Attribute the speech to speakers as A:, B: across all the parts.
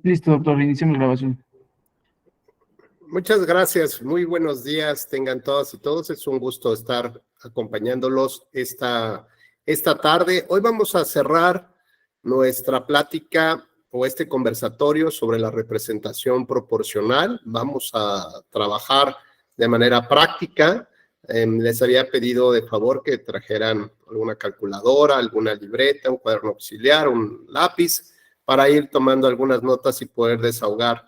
A: Listo, doctor, iniciamos grabación.
B: Muchas gracias, muy buenos días tengan todas y todos, es un gusto estar acompañándolos esta tarde. Hoy vamos a cerrar nuestra plática o este conversatorio sobre la representación proporcional. Vamos a trabajar de manera práctica. Les había pedido de favor que trajeran alguna calculadora, alguna libreta, un cuaderno auxiliar, un lápiz, para ir tomando algunas notas y poder desahogar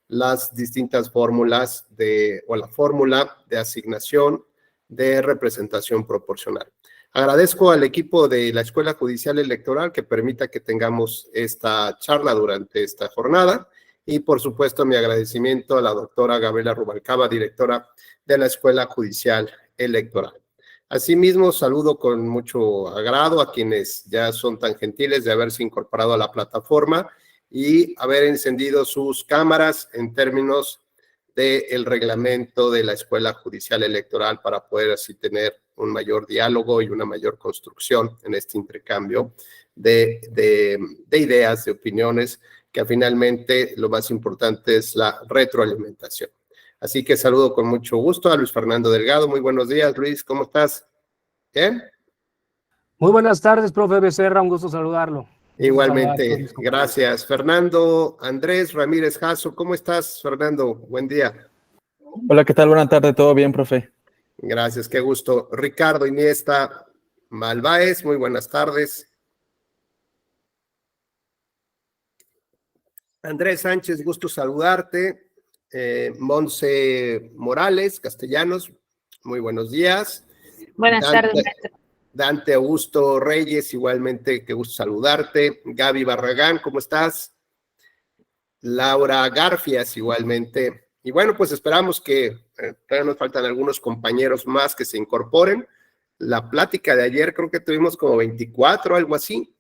B: las distintas fórmulas o la fórmula de asignación de representación proporcional. Agradezco al equipo de la Escuela Judicial Electoral que permita que tengamos esta charla durante esta jornada y por supuesto mi agradecimiento a la doctora Gabriela Rubalcaba, directora de la Escuela Judicial Electoral. Asimismo, saludo con mucho agrado a quienes ya son tan gentiles de haberse incorporado a la plataforma y haber encendido sus cámaras en términos del reglamento de la Escuela Judicial Electoral para poder así tener un mayor diálogo y una mayor construcción en este intercambio de ideas, de opiniones, que finalmente lo más importante es la retroalimentación. Así que saludo con mucho gusto a Luis Fernando Delgado. Muy buenos días, Luis, ¿cómo estás? ¿Bien?
C: Muy buenas tardes, profe Becerra, un gusto saludarlo.
B: Igualmente, gracias. Fernando Andrés Ramírez Jasso, ¿cómo estás, Fernando? Buen día.
D: Hola, ¿qué tal? Buenas tardes, ¿todo bien, profe?
B: Gracias, qué gusto. Ricardo Iniesta Malváez, muy buenas tardes. Andrés Sánchez, gusto saludarte. Monse Morales, Castellanos, muy buenos días.
E: Buenas tardes, maestro.
B: Dante Augusto Reyes, igualmente, qué gusto saludarte. Gaby Barragán, ¿cómo estás? Laura Garfias, igualmente. Y bueno, pues esperamos que todavía nos faltan algunos compañeros más que se incorporen. La plática de ayer creo que tuvimos como 24, algo así.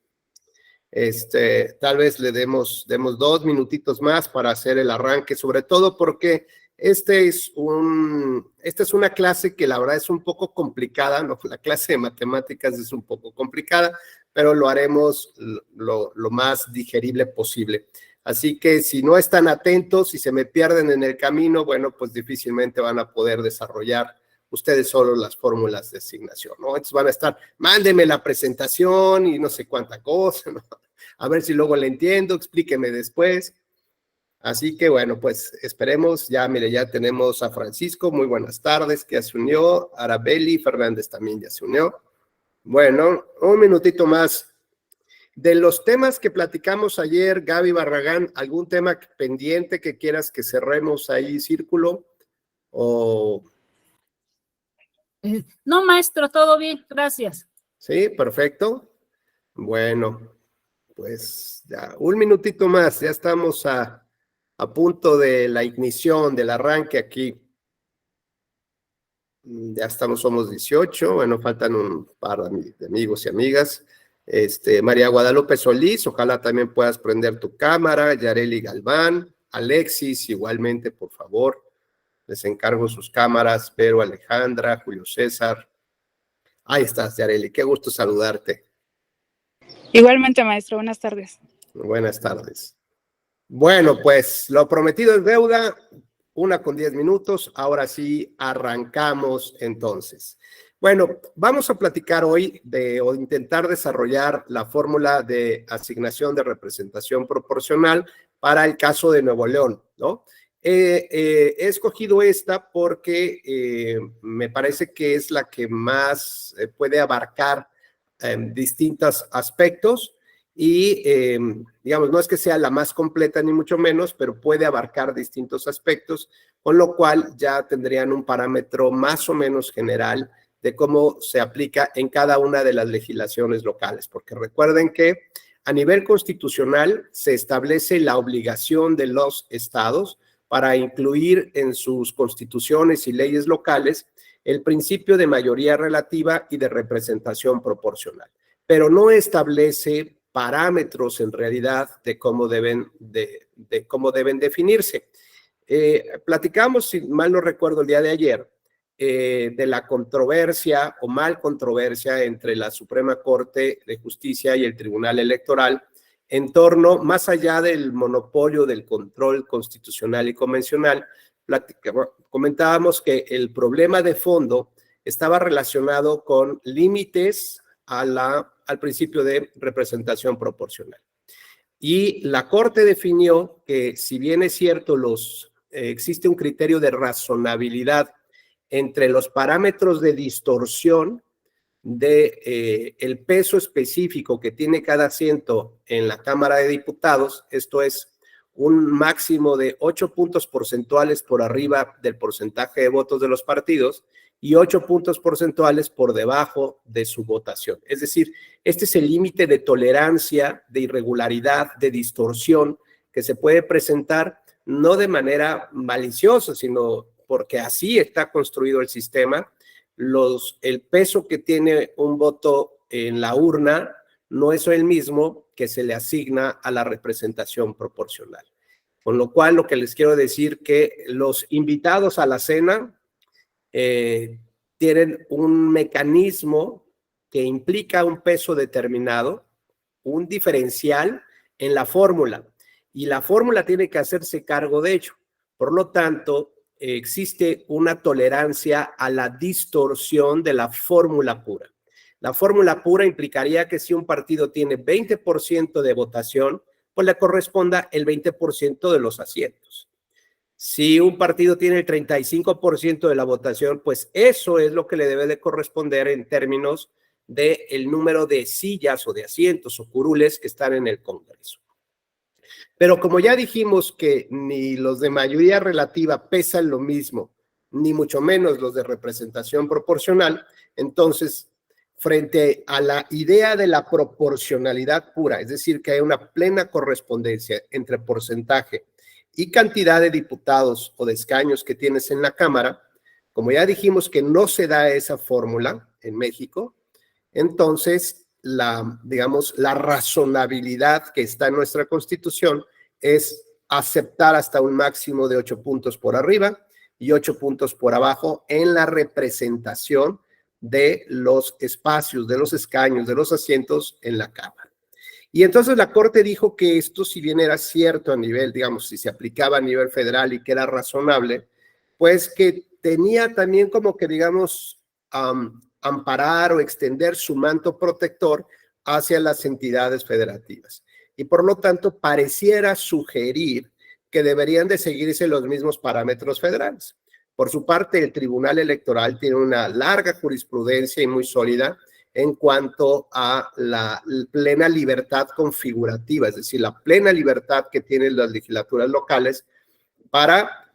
B: Tal vez le demos 2 minutitos más para hacer el arranque, sobre todo porque esta es una clase que la verdad es un poco complicada, ¿no? La clase de matemáticas es un poco complicada, pero lo haremos lo más digerible posible. Así que si no están atentos y se me pierden en el camino, bueno, pues difícilmente van a poder desarrollar ustedes solo las fórmulas de asignación, ¿no? Entonces van a estar, mándeme la presentación y no sé cuánta cosa, ¿no? A ver si luego le entiendo, explíqueme después. Así que bueno, pues esperemos, ya mire, ya tenemos a Francisco, muy buenas tardes, que ya se unió, Arabeli Fernández también ya se unió. Bueno, un minutito más. De los temas que platicamos ayer, Gaby Barragán, ¿algún tema pendiente que quieras que cerremos ahí, círculo? ¿O
E: no, maestro, todo bien, gracias.
B: Sí, perfecto. Bueno, pues ya un minutito más, ya estamos a punto de la ignición, del arranque aquí. Ya estamos, somos 18, bueno, faltan un par de amigos y amigas. María Guadalupe Solís, ojalá también puedas prender tu cámara. Yareli Galván, Alexis, igualmente, por favor. Les encargo sus cámaras, Pero Alejandra, Julio César. Ahí estás, Yareli, qué gusto saludarte.
F: Igualmente, maestro, buenas tardes.
B: Buenas tardes. Bueno, pues lo prometido es deuda, 1:10. Ahora sí, arrancamos entonces. Bueno, vamos a platicar hoy o intentar desarrollar la fórmula de asignación de representación proporcional para el caso de Nuevo León, ¿no? He escogido esta porque me parece que es la que más puede abarcar distintos aspectos y, digamos, no es que sea la más completa ni mucho menos, pero puede abarcar distintos aspectos, con lo cual ya tendrían un parámetro más o menos general de cómo se aplica en cada una de las legislaciones locales, porque recuerden que a nivel constitucional se establece la obligación de los estados para incluir en sus constituciones y leyes locales el principio de mayoría relativa y de representación proporcional, pero no establece parámetros en realidad de cómo deben definirse. Platicamos, si mal no recuerdo, el día de ayer, de la controversia o mal controversia entre la Suprema Corte de Justicia y el Tribunal Electoral en torno, más allá del monopolio del control constitucional y convencional, comentábamos que el problema de fondo estaba relacionado con límites al principio de representación proporcional. Y la Corte definió que, si bien es cierto, existe un criterio de razonabilidad entre los parámetros de distorsión el peso específico que tiene cada asiento en la Cámara de Diputados, esto es un máximo de 8 puntos porcentuales por arriba del porcentaje de votos de los partidos y 8 puntos porcentuales por debajo de su votación. Es decir, este es el límite de tolerancia, de irregularidad, de distorsión que se puede presentar no de manera maliciosa, sino porque así está construido el sistema. El peso que tiene un voto en la urna no es el mismo que se le asigna a la representación proporcional. Con lo cual, lo que les quiero decir que los invitados a la cena tienen un mecanismo que implica un peso determinado, un diferencial en la fórmula, y la fórmula tiene que hacerse cargo de ello. Por lo tanto, existe una tolerancia a la distorsión de la fórmula pura. La fórmula pura implicaría que si un partido tiene 20% de votación, pues le corresponda el 20% de los asientos. Si un partido tiene el 35% de la votación, pues eso es lo que le debe de corresponder en términos del número de sillas o de asientos o curules que están en el Congreso. Pero como ya dijimos que ni los de mayoría relativa pesan lo mismo, ni mucho menos los de representación proporcional, entonces, frente a la idea de la proporcionalidad pura, es decir, que hay una plena correspondencia entre porcentaje y cantidad de diputados o de escaños que tienes en la Cámara, como ya dijimos que no se da esa fórmula en México, entonces la razonabilidad que está en nuestra Constitución es aceptar hasta un máximo de 8 puntos por arriba y 8 puntos por abajo en la representación de los espacios, de los escaños, de los asientos en la Cámara. Y entonces la Corte dijo que esto, si bien era cierto a nivel, si se aplicaba a nivel federal y que era razonable, pues que tenía también como que, amparar o extender su manto protector hacia las entidades federativas. Y por lo tanto, pareciera sugerir que deberían de seguirse los mismos parámetros federales. Por su parte, el Tribunal Electoral tiene una larga jurisprudencia y muy sólida en cuanto a la plena libertad configurativa, es decir, la plena libertad que tienen las legislaturas locales para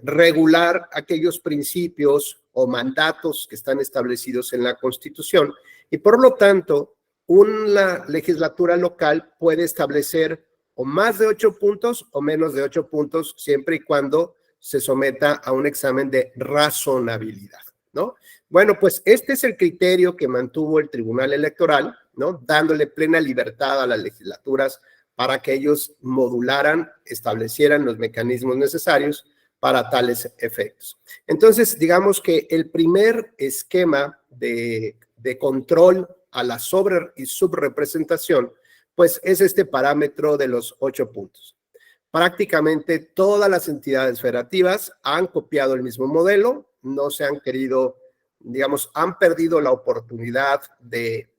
B: regular aquellos principios o mandatos que están establecidos en la Constitución. Y por lo tanto, una legislatura local puede establecer o más de 8 puntos o menos de 8 puntos, siempre y cuando se someta a un examen de razonabilidad, ¿no? Bueno, pues este es el criterio que mantuvo el Tribunal Electoral, ¿no? Dándole plena libertad a las legislaturas para que ellos modularan, establecieran los mecanismos necesarios para tales efectos. Entonces, digamos que el primer esquema de control a la sobre y subrepresentación, pues es este parámetro de los 8 puntos. Prácticamente todas las entidades federativas han copiado el mismo modelo, no se han querido, han perdido la oportunidad de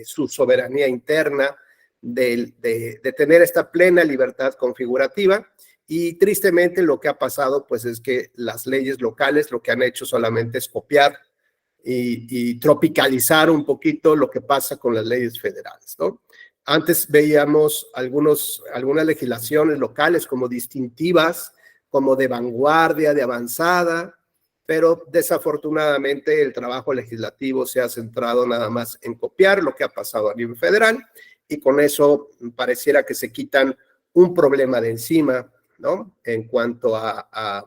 B: su soberanía interna, de tener esta plena libertad configurativa. Y tristemente lo que ha pasado pues es que las leyes locales lo que han hecho solamente es copiar y tropicalizar un poquito lo que pasa con las leyes federales, ¿no? Antes veíamos algunas legislaciones locales como distintivas, como de vanguardia, de avanzada, pero desafortunadamente el trabajo legislativo se ha centrado nada más en copiar lo que ha pasado a nivel federal y con eso pareciera que se quitan un problema de encima, ¿no? En cuanto a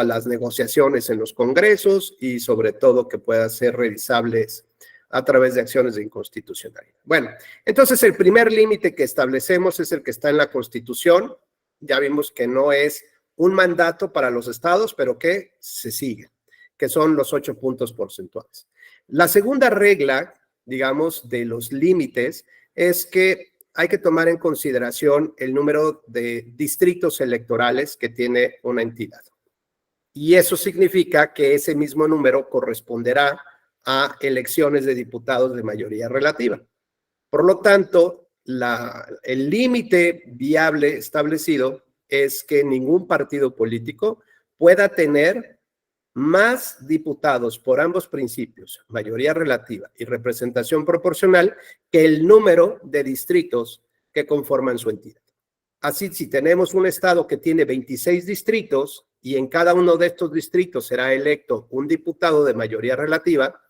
B: las negociaciones en los congresos y sobre todo que puedan ser revisables a través de acciones de inconstitucionalidad. Bueno, entonces el primer límite que establecemos es el que está en la Constitución. Ya vimos que no es un mandato para los estados, pero que se sigue, que son los 8 puntos porcentuales. La segunda regla, de los límites, es que hay que tomar en consideración el número de distritos electorales que tiene una entidad. Y eso significa que ese mismo número corresponderá a elecciones de diputados de mayoría relativa. Por lo tanto, el límite viable establecido es que ningún partido político pueda tener más diputados por ambos principios, mayoría relativa y representación proporcional, que el número de distritos que conforman su entidad. Así, si tenemos un estado que tiene 26 distritos y en cada uno de estos distritos será electo un diputado de mayoría relativa,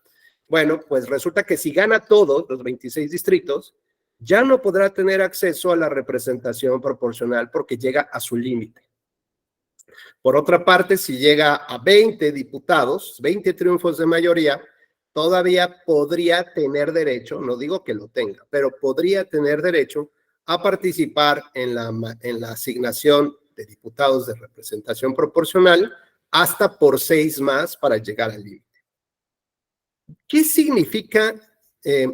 B: bueno, pues resulta que si gana todos los 26 distritos, ya no podrá tener acceso a la representación proporcional porque llega a su límite. Por otra parte, si llega a 20 diputados, 20 triunfos de mayoría, todavía podría tener derecho, no digo que lo tenga, pero podría tener derecho a participar en la asignación de diputados de representación proporcional hasta por 6 más para llegar al límite. ¿Qué significa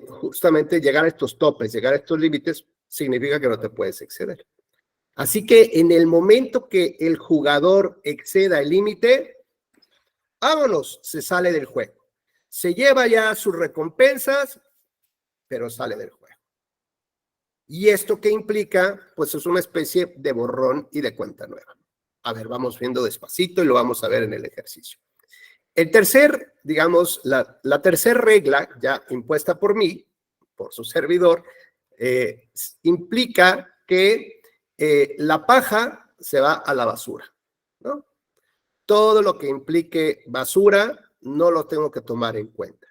B: justamente llegar a estos topes, llegar a estos límites? Significa que no te puedes exceder. Así que en el momento que el jugador exceda el límite, vámonos, se sale del juego. Se lleva ya sus recompensas, pero sale del juego. ¿Y esto qué implica? Pues es una especie de borrón y de cuenta nueva. A ver, vamos viendo despacito y lo vamos a ver en el ejercicio. El tercer, digamos, la tercera regla ya impuesta por mí, por su servidor, implica que la paja se va a la basura, ¿no? Todo lo que implique basura no lo tengo que tomar en cuenta,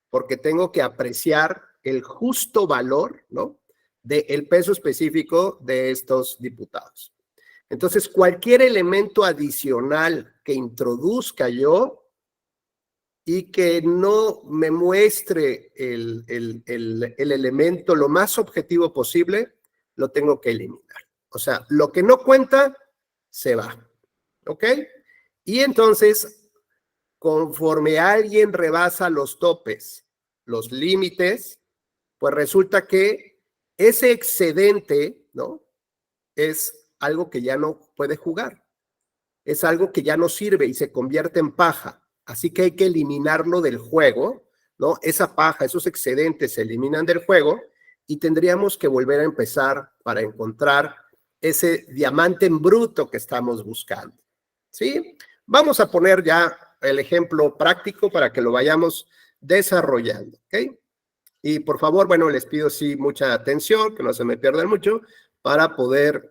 B: porque tengo que apreciar el justo valor, ¿no?, del peso específico de estos diputados. Entonces, cualquier elemento adicional que introduzca yo y que no me muestre el elemento lo más objetivo posible, lo tengo que eliminar. O sea, lo que no cuenta, se va. ¿Ok? Y entonces, conforme alguien rebasa los topes, los límites, pues resulta que ese excedente, ¿no?, es algo que ya no puede jugar. Es algo que ya no sirve y se convierte en paja. Así que hay que eliminarlo del juego, ¿no? Esa paja, esos excedentes se eliminan del juego y tendríamos que volver a empezar para encontrar ese diamante en bruto que estamos buscando, ¿sí? Vamos a poner ya el ejemplo práctico para que lo vayamos desarrollando, ¿ok? Y por favor, bueno, les pido sí mucha atención, que no se me pierdan mucho, para poder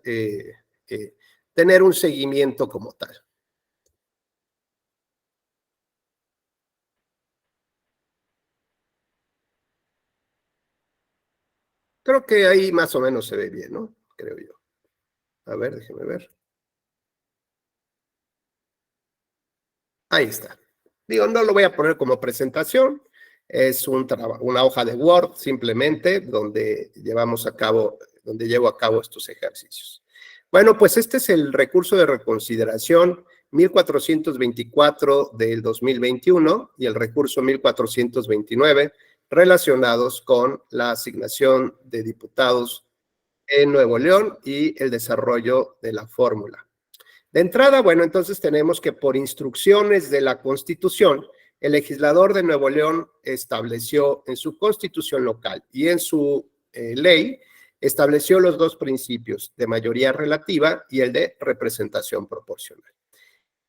B: tener un seguimiento como tal. Creo que ahí más o menos se ve bien, ¿no? Creo yo. A ver, déjeme ver. Ahí está. Digo, no lo voy a poner como presentación. Es una hoja de Word simplemente donde llevo a cabo estos ejercicios. Bueno, pues este es el recurso de reconsideración 1424 del 2021 y el recurso 1429 relacionados con la asignación de diputados en Nuevo León y el desarrollo de la fórmula. De entrada, bueno, entonces tenemos que por instrucciones de la Constitución, el legislador de Nuevo León estableció en su Constitución local y en su ley, estableció los dos principios de mayoría relativa y el de representación proporcional.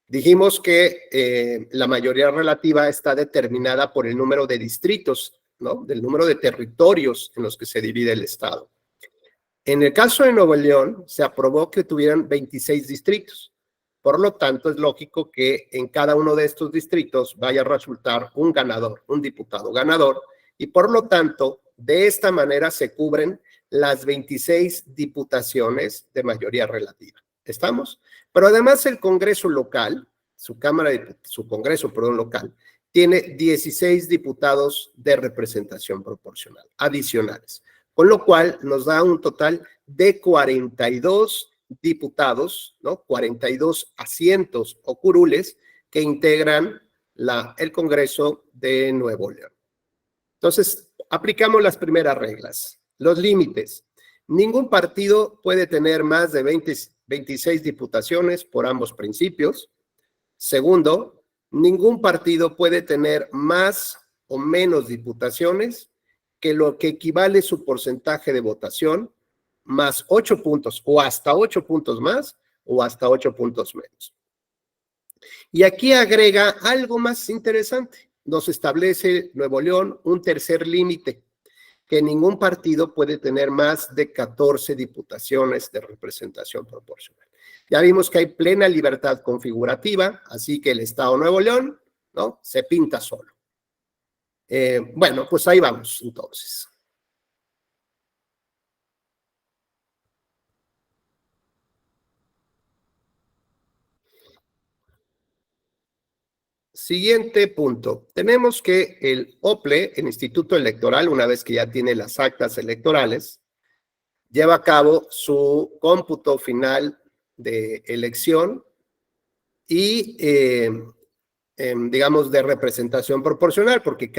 B: Dijimos que la mayoría relativa está determinada por el número de distritos, ¿no?, del número de territorios en los que se divide el Estado. En el caso de Nuevo León, se aprobó que tuvieran 26 distritos. Por lo tanto, es lógico que en cada uno de estos distritos vaya a resultar un ganador, un diputado ganador, y por lo tanto, de esta manera se cubren las 26 diputaciones de mayoría relativa. ¿Estamos? Pero además el Congreso local, su Congreso local, tiene 16 diputados de representación proporcional adicionales, con lo cual nos da un total de 42 diputados, ¿no?, 42 asientos o curules que integran el Congreso de Nuevo León. Entonces, aplicamos las primeras reglas. Los límites. Ningún partido puede tener más de 26 diputaciones por ambos principios. Segundo, ningún partido puede tener más o menos diputaciones que lo que equivale su porcentaje de votación, más 8 puntos, o hasta 8 puntos más, o hasta 8 puntos menos. Y aquí agrega algo más interesante. Nos establece Nuevo León un tercer límite, que ningún partido puede tener más de 14 diputaciones de representación proporcional. Ya vimos que hay plena libertad configurativa, así que el Estado de Nuevo León, ¿no?, se pinta solo. Bueno, pues ahí vamos, entonces. Siguiente punto. Tenemos que el OPLE, el Instituto Electoral, una vez que ya tiene las actas electorales, lleva a cabo su cómputo final de elección y, digamos, de representación proporcional, porque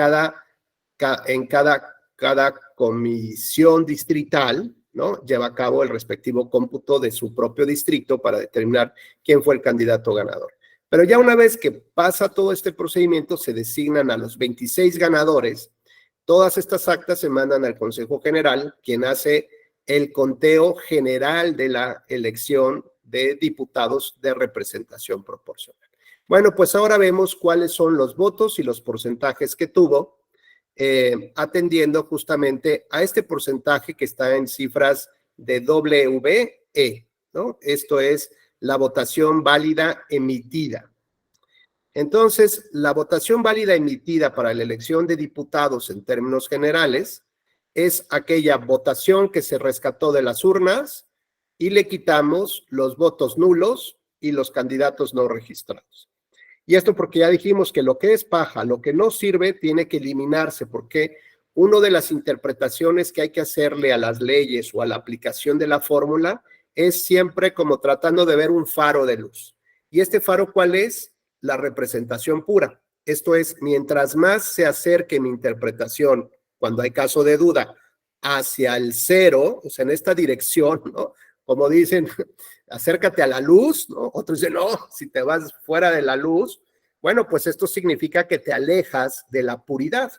B: en cada comisión distrital, ¿no?, lleva a cabo el respectivo cómputo de su propio distrito para determinar quién fue el candidato ganador. Pero ya una vez que pasa todo este procedimiento, se designan a los 26 ganadores. Todas estas actas se mandan al Consejo General, quien hace el conteo general de la elección de diputados de representación proporcional. Bueno, pues ahora vemos cuáles son los votos y los porcentajes que tuvo, atendiendo justamente a este porcentaje que está en cifras de WE, ¿no? Esto es la votación válida emitida. Entonces, la votación válida emitida para la elección de diputados en términos generales es aquella votación que se rescató de las urnas y le quitamos los votos nulos y los candidatos no registrados. Y esto porque ya dijimos que lo que es paja, lo que no sirve, tiene que eliminarse, porque una de las interpretaciones que hay que hacerle a las leyes o a la aplicación de la fórmula es siempre como tratando de ver un faro de luz. ¿Y este faro cuál es? La representación pura. Esto es, mientras más se acerque mi interpretación, cuando hay caso de duda, hacia el cero, o sea, en esta dirección, ¿no? Como dicen, acércate a la luz, ¿no? Otros dicen, no, si te vas fuera de la luz, bueno, pues esto significa que te alejas de la puridad.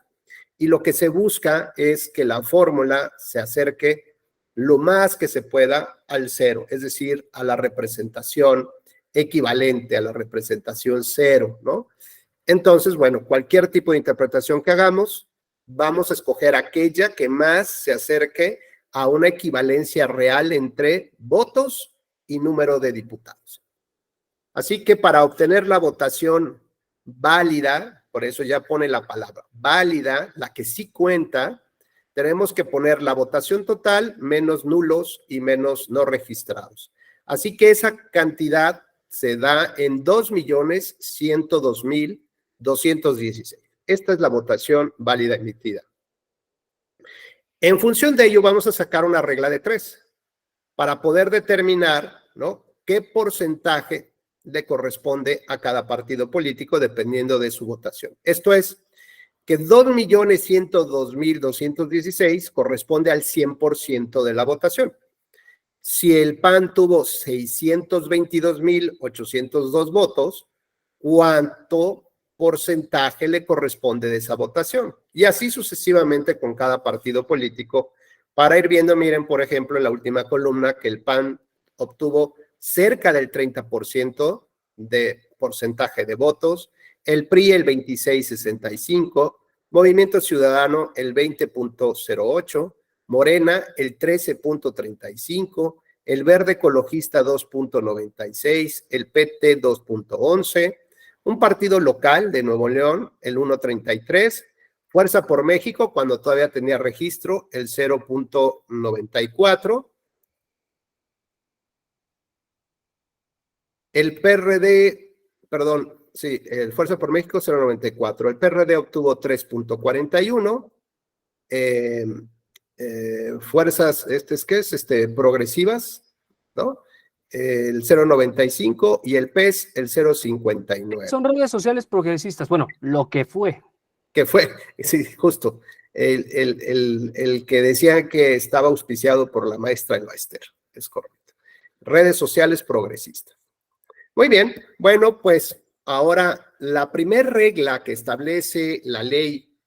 B: Y lo que se busca es que la fórmula se acerque lo más que se pueda al cero, es decir, a la representación equivalente, a la representación cero, ¿no? Entonces, bueno, cualquier tipo de interpretación que hagamos, vamos a escoger aquella que más se acerque a una equivalencia real entre votos y número de diputados. Así que para obtener la votación válida, por eso ya pone la palabra válida, la que sí cuenta, tenemos que poner la votación total menos nulos y menos no registrados. Así que esa cantidad se da en 2.102.216. Esta es la votación válida emitida. En función de ello, vamos a sacar una regla de 3 para poder determinar, ¿no?, qué porcentaje le corresponde a cada partido político dependiendo de su votación. Esto es que 2.102.216 corresponde al 100% de la votación. Si el PAN tuvo 622.802 votos, ¿cuánto porcentaje le corresponde de esa votación? Y así sucesivamente con cada partido político, para ir viendo, miren, por ejemplo, en la última columna, que el PAN obtuvo cerca del 30% de porcentaje de votos, el PRI el 26.65%, Movimiento Ciudadano el 20.08%, Morena el 13.35%, el Verde Ecologista 2.96%, el PT 2.11%, un partido local de Nuevo León el 1.33%, Fuerza por México, cuando todavía tenía registro, el 0.94%, el PRD, perdón, sí, el Fuerza por México 0.94%, el PRD obtuvo 3.41%, fuerzas, ¿qué es? Progresivas, ¿no? El 0.95 y el PES el 0.59.
C: Son redes sociales progresistas, bueno, lo que fue.
B: Que fue, sí, justo. el que decía que estaba auspiciado por la maestra Elbaester. Es correcto. Redes sociales progresistas. Muy bien, bueno, pues ahora la primera regla que establece la ley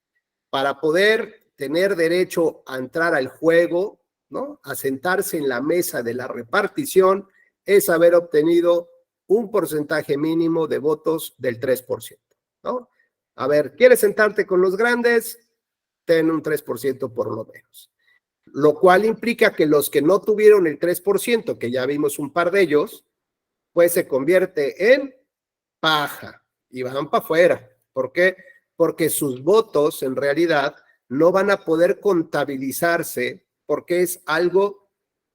B: para poder tener derecho a entrar al juego, ¿no? A sentarse en la mesa de la repartición, es haber obtenido un porcentaje mínimo de votos del 3%, ¿no? A ver, ¿quieres sentarte con los grandes? Ten un 3% por lo menos. Lo cual implica que los que no tuvieron el 3%, que ya vimos un par de ellos, pues se convierte en paja y van para afuera. ¿Por qué? Porque sus votos en realidad no van a poder contabilizarse porque es algo,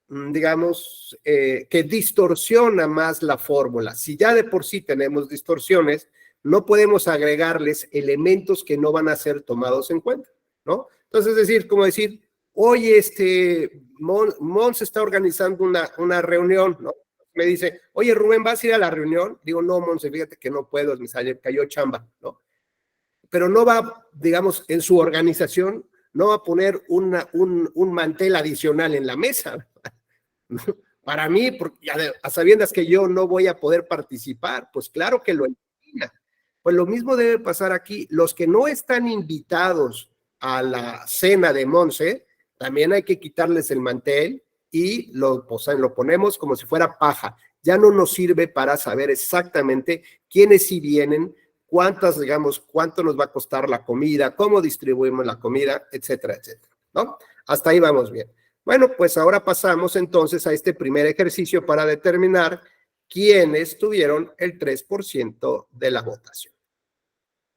B: digamos, que distorsiona más la fórmula. Si ya de por sí tenemos distorsiones, no podemos agregarles elementos que no van a ser tomados en cuenta, ¿no? Entonces, es decir, como decir, oye, Mons está organizando una reunión, ¿no? Me dice, oye, Rubén, ¿vas a ir a la reunión? Digo, no, Monse, fíjate que no puedo, me cayó chamba, ¿no? Pero no va, digamos, en su organización, no va a poner un mantel adicional en la mesa. Para mí, porque a sabiendas que yo no voy a poder participar, pues claro que lo entiendo. Pues lo mismo debe pasar aquí. Los que no están invitados a la cena de Monse, también hay que quitarles el mantel y lo ponemos como si fuera paja. Ya no nos sirve para saber exactamente quiénes sí vienen, cuántas, digamos, cuánto nos va a costar la comida, cómo distribuimos la comida, etcétera, etcétera, ¿no? Hasta ahí vamos bien. Bueno, pues ahora pasamos entonces a este primer ejercicio para determinar quiénes tuvieron el 3% de la votación.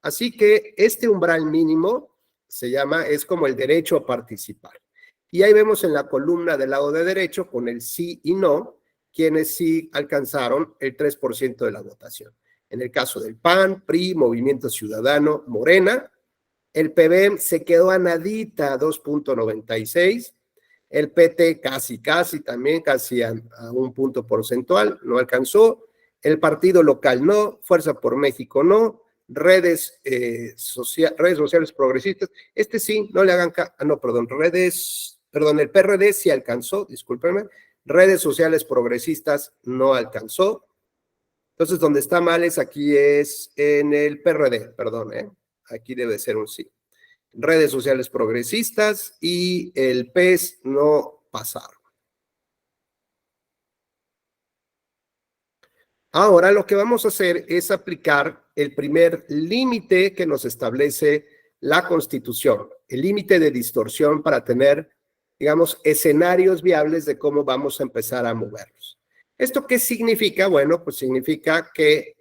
B: Así que este umbral mínimo es como el derecho a participar. Y ahí vemos en la columna del lado de derecho, con el sí y no, quienes sí alcanzaron el 3% de la votación. En el caso del PAN, PRI, Movimiento Ciudadano, Morena, el PBM se quedó a nadita, 2.96%, el PT casi también, casi a un punto porcentual, no alcanzó, el Partido Local no, Fuerza por México no, redes sociales progresistas, sí, no le hagan el PRD sí alcanzó, discúlpenme, redes sociales progresistas no alcanzó. Entonces, donde está mal es en el PRD, perdón, aquí debe ser un sí. Redes sociales progresistas y el PES no pasaron. Ahora lo que vamos a hacer es aplicar el primer límite que nos establece la Constitución, el límite de distorsión para tener, digamos, escenarios viables de cómo vamos a empezar a movernos. ¿Esto qué significa? Bueno, pues significa que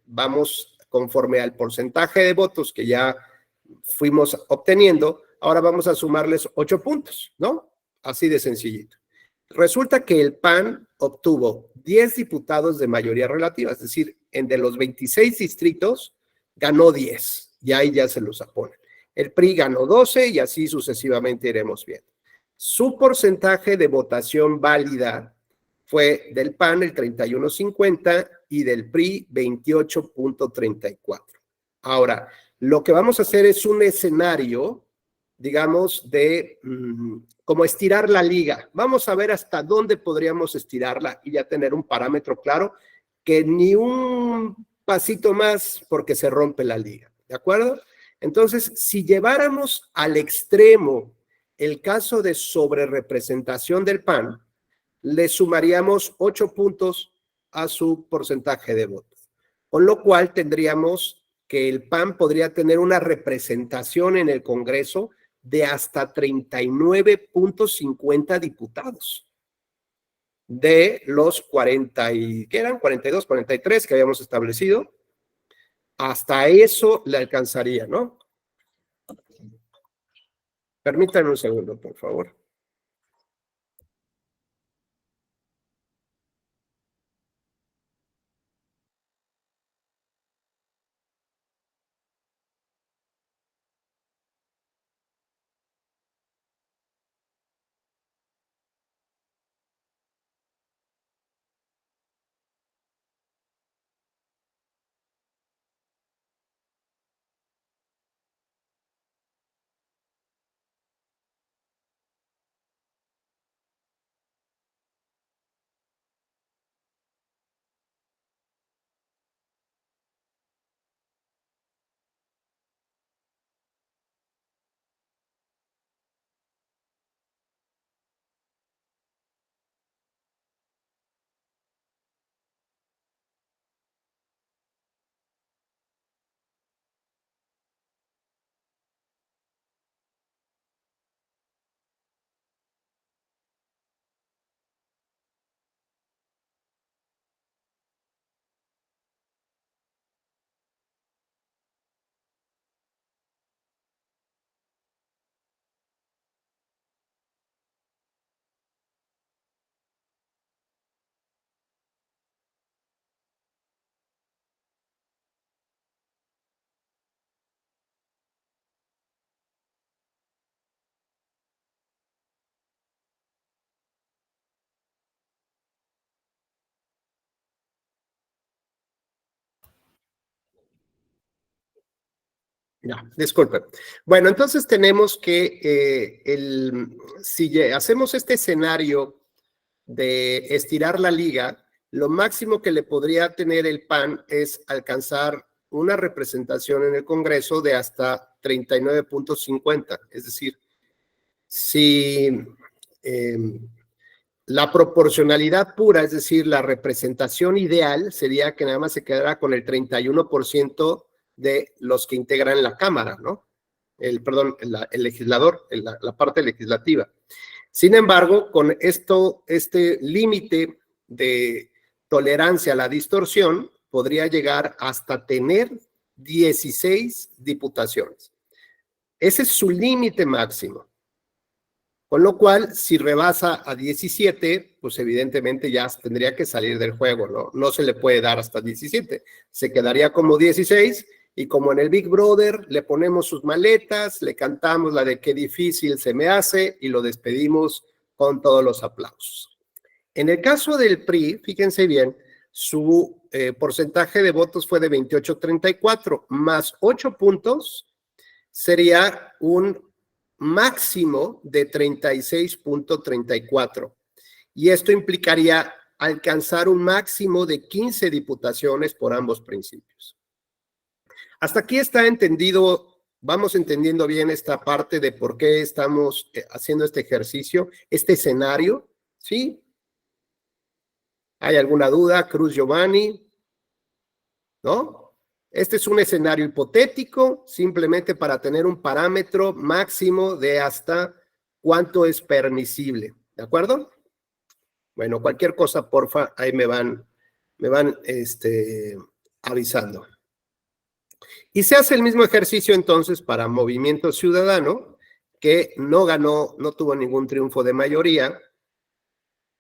B: vamos conforme al porcentaje de votos que ya fuimos obteniendo, ahora vamos a sumarles 8 puntos, ¿no? Así de sencillito. Resulta que el PAN obtuvo 10 diputados de mayoría relativa, es decir, de los 26 distritos ganó 10, y ahí ya se los aponen. El PRI ganó 12 y así sucesivamente iremos viendo. Su porcentaje de votación válida fue del PAN el 31.50 y del PRI 28.34. Ahora, lo que vamos a hacer es un escenario, digamos, de como estirar la liga. Vamos a ver hasta dónde podríamos estirarla y ya tener un parámetro claro, que ni un pasito más porque se rompe la liga, ¿de acuerdo? Entonces, si lleváramos al extremo el caso de sobrerepresentación del PAN, le sumaríamos 8 puntos a su porcentaje de votos, con lo cual tendríamos que el PAN podría tener una representación en el Congreso de hasta 39.50 diputados de los 40 y, ¿qué eran? 42, 43 que habíamos establecido. Hasta eso le alcanzaría, ¿no? Permítanme un segundo, por favor. Ya, disculpen. Bueno, entonces tenemos que si hacemos este escenario de estirar la liga, lo máximo que le podría tener el PAN es alcanzar una representación en el Congreso de hasta 39.50. Es decir, si la proporcionalidad pura, es decir, la representación ideal sería que nada más se quedara con el 31% de los que integran la Cámara, ¿no? El legislador, la parte legislativa. Sin embargo, con este límite de tolerancia a la distorsión, podría llegar hasta tener 16 diputaciones. Ese es su límite máximo. Con lo cual, si rebasa a 17, pues evidentemente ya tendría que salir del juego, ¿no? No se le puede dar hasta 17. Se quedaría como 16 y como en el Big Brother, le ponemos sus maletas, le cantamos la de qué difícil se me hace y lo despedimos con todos los aplausos. En el caso del PRI, fíjense bien, su porcentaje de votos fue de 28.34, más 8 puntos sería un máximo de 36.34. Y esto implicaría alcanzar un máximo de 15 diputaciones por ambos principios. Hasta aquí está entendido, vamos entendiendo bien esta parte de por qué estamos haciendo este ejercicio, este escenario, ¿sí? ¿Hay alguna duda, Cruz Giovanni? ¿No? Este es un escenario hipotético, simplemente para tener un parámetro máximo de hasta cuánto es permisible, ¿de acuerdo? Bueno, cualquier cosa, porfa, ahí me van avisando. Y se hace el mismo ejercicio entonces para Movimiento Ciudadano, que no ganó, no tuvo ningún triunfo de mayoría,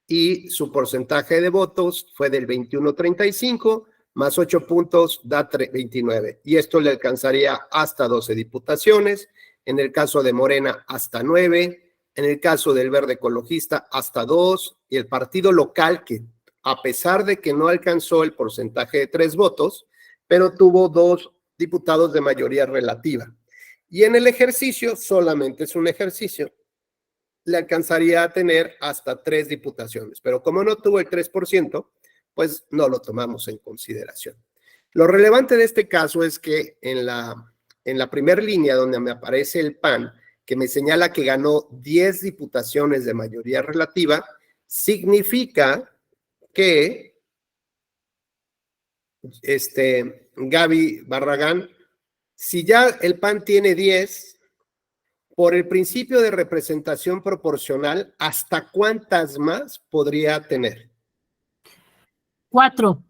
B: y su porcentaje de votos fue del 21.35, más 8 puntos da 29. Y esto le alcanzaría hasta 12 diputaciones, en el caso de Morena hasta 9, en el caso del Verde Ecologista hasta 2, y el partido local que a pesar de que no alcanzó el porcentaje de 3 votos, pero tuvo 2 diputados de mayoría relativa. Y en el ejercicio, solamente es un ejercicio, le alcanzaría a tener hasta 3 diputaciones, pero como no tuvo el 3%, pues no lo tomamos en consideración. Lo relevante de este caso es que en la primera línea donde me aparece el PAN, que me señala que ganó 10 diputaciones de mayoría relativa, significa que Gaby Barragán, si ya el PAN tiene 10, por el principio de representación proporcional, ¿hasta cuántas más podría tener?
E: 4.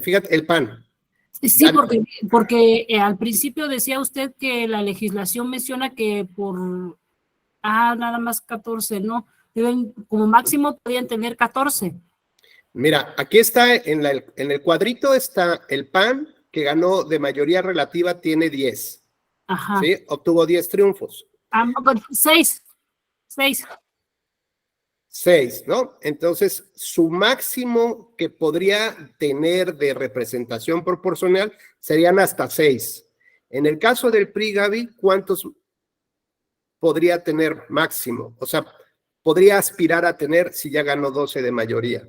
B: Fíjate, el PAN.
E: Sí, porque al principio decía usted que la legislación menciona que por nada más 14, ¿no? Como máximo podían tener 14.
B: Mira, aquí está, en el cuadrito está el PAN, que ganó de mayoría relativa, tiene 10.
E: Ajá.
B: ¿Sí? Obtuvo 10 triunfos.
E: 6.
B: 6, ¿no? Entonces, su máximo que podría tener de representación proporcional serían hasta 6. En el caso del PRI, Gaby, ¿cuántos podría tener máximo? O sea, podría aspirar a tener si ya ganó 12 de mayoría.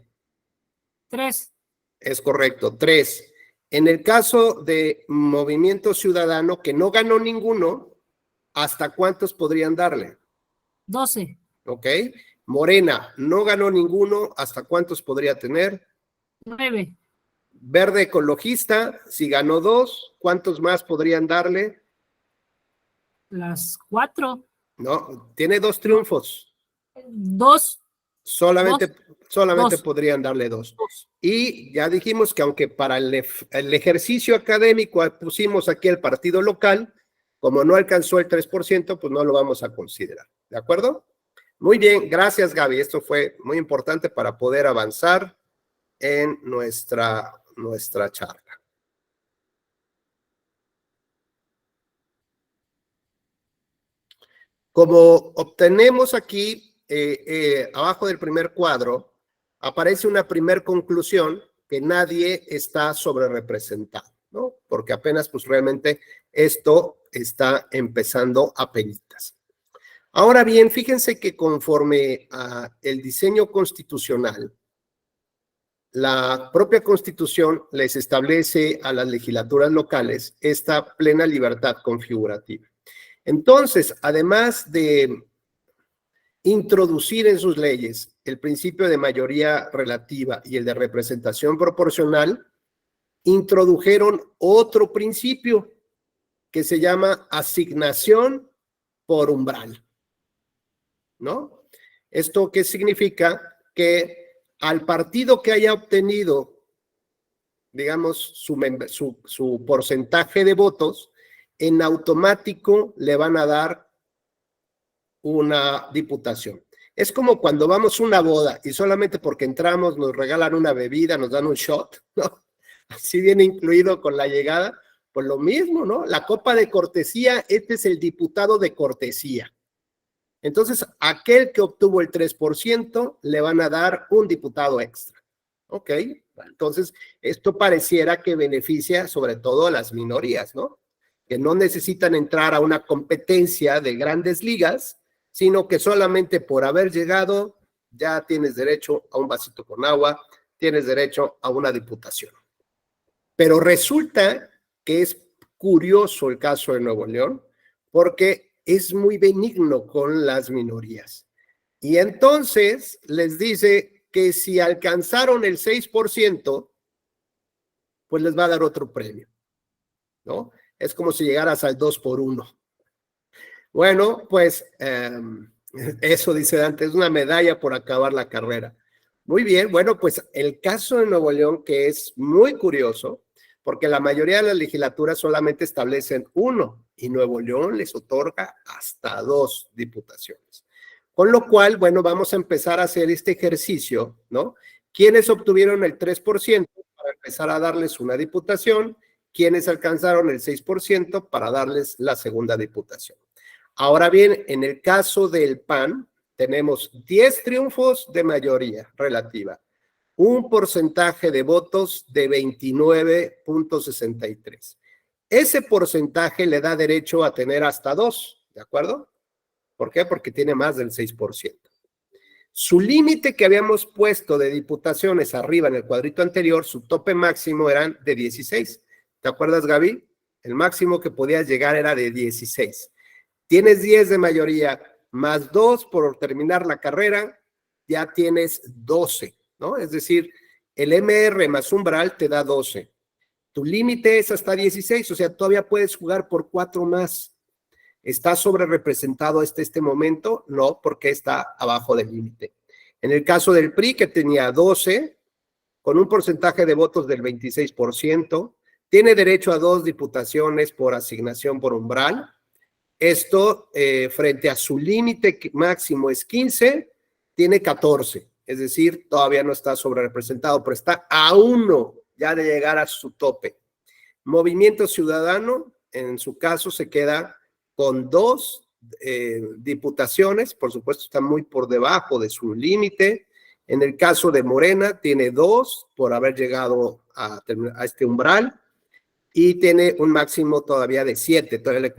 E: 3.
B: Es correcto, 3. En el caso de Movimiento Ciudadano, que no ganó ninguno, ¿hasta cuántos podrían darle?
E: 12.
B: ¿Ok? Morena, no ganó ninguno, ¿hasta cuántos podría tener?
E: 9.
B: Verde Ecologista, si ganó 2, ¿cuántos más podrían darle?
E: Las 4.
B: No, tiene 2 triunfos.
E: 2.
B: Solamente
E: Dos.
B: podrían darle 2. Y ya dijimos que aunque para el ejercicio académico pusimos aquí el partido local, como no alcanzó el 3%, pues no lo vamos a considerar. ¿De acuerdo? Muy bien, gracias Gaby. Esto fue muy importante para poder avanzar en nuestra charla. Como obtenemos aquí, abajo del primer cuadro, aparece una primer conclusión que nadie está sobre representado. ¿no? Porque apenas pues realmente esto está empezando a penitas. Ahora bien, fíjense que conforme a el diseño constitucional, la propia Constitución les establece a las legislaturas locales esta plena libertad configurativa. Entonces, además de introducir en sus leyes el principio de mayoría relativa y el de representación proporcional, introdujeron otro principio que se llama asignación por umbral, ¿no? ¿Esto qué significa? Que al partido que haya obtenido, digamos, su porcentaje de votos, en automático le van a dar una diputación. Es como cuando vamos a una boda y solamente porque entramos nos regalan una bebida, nos dan un shot, ¿no? Así viene incluido con la llegada, pues lo mismo, ¿no? La copa de cortesía, este es el diputado de cortesía. Entonces, aquel que obtuvo el 3% le van a dar un diputado extra. ¿Ok? Entonces, esto pareciera que beneficia sobre todo a las minorías, ¿no? Que no necesitan entrar a una competencia de grandes ligas, sino que solamente por haber llegado ya tienes derecho a un vasito con agua, tienes derecho a una diputación. Pero resulta que es curioso el caso de Nuevo León, porque es muy benigno con las minorías. Y entonces les dice que si alcanzaron el 6%, pues les va a dar otro premio, ¿no? Es como si llegaras al 2x1. Bueno, pues eso dice Dante, es una medalla por acabar la carrera. Muy bien, bueno, pues el caso de Nuevo León, que es muy curioso, porque la mayoría de las legislaturas solamente establecen 1 y Nuevo León les otorga hasta 2 diputaciones. Con lo cual, bueno, vamos a empezar a hacer este ejercicio, ¿no? ¿Quiénes obtuvieron el 3% para empezar a darles una diputación? ¿Quiénes alcanzaron el 6% para darles la segunda diputación? Ahora bien, en el caso del PAN, tenemos 10 triunfos de mayoría relativa, un porcentaje de votos de 29.63. Ese porcentaje le da derecho a tener hasta 2, ¿de acuerdo? ¿Por qué? Porque tiene más del 6%. Su límite que habíamos puesto de diputaciones arriba en el cuadrito anterior, su tope máximo eran de 16. ¿Te acuerdas, Gaby? El máximo que podías llegar era de 16. Tienes 10 de mayoría, más 2 por terminar la carrera, ya tienes 12, ¿no? Es decir, el MR más umbral te da 12. Tu límite es hasta 16, o sea, todavía puedes jugar por 4 más. ¿Está sobre representado hasta este momento? No, porque está abajo del límite. En el caso del PRI, que tenía 12, con un porcentaje de votos del 26%, tiene derecho a 2 diputaciones por asignación por umbral. Esto, frente a su límite máximo es 15, tiene 14. Es decir, todavía no está sobre representado, pero está a 1 ya de llegar a su tope. Movimiento Ciudadano, en su caso, se queda con 2 diputaciones, por supuesto está muy por debajo de su límite. En el caso de Morena, tiene 2 por haber llegado a este umbral y tiene un máximo todavía de 7, todavía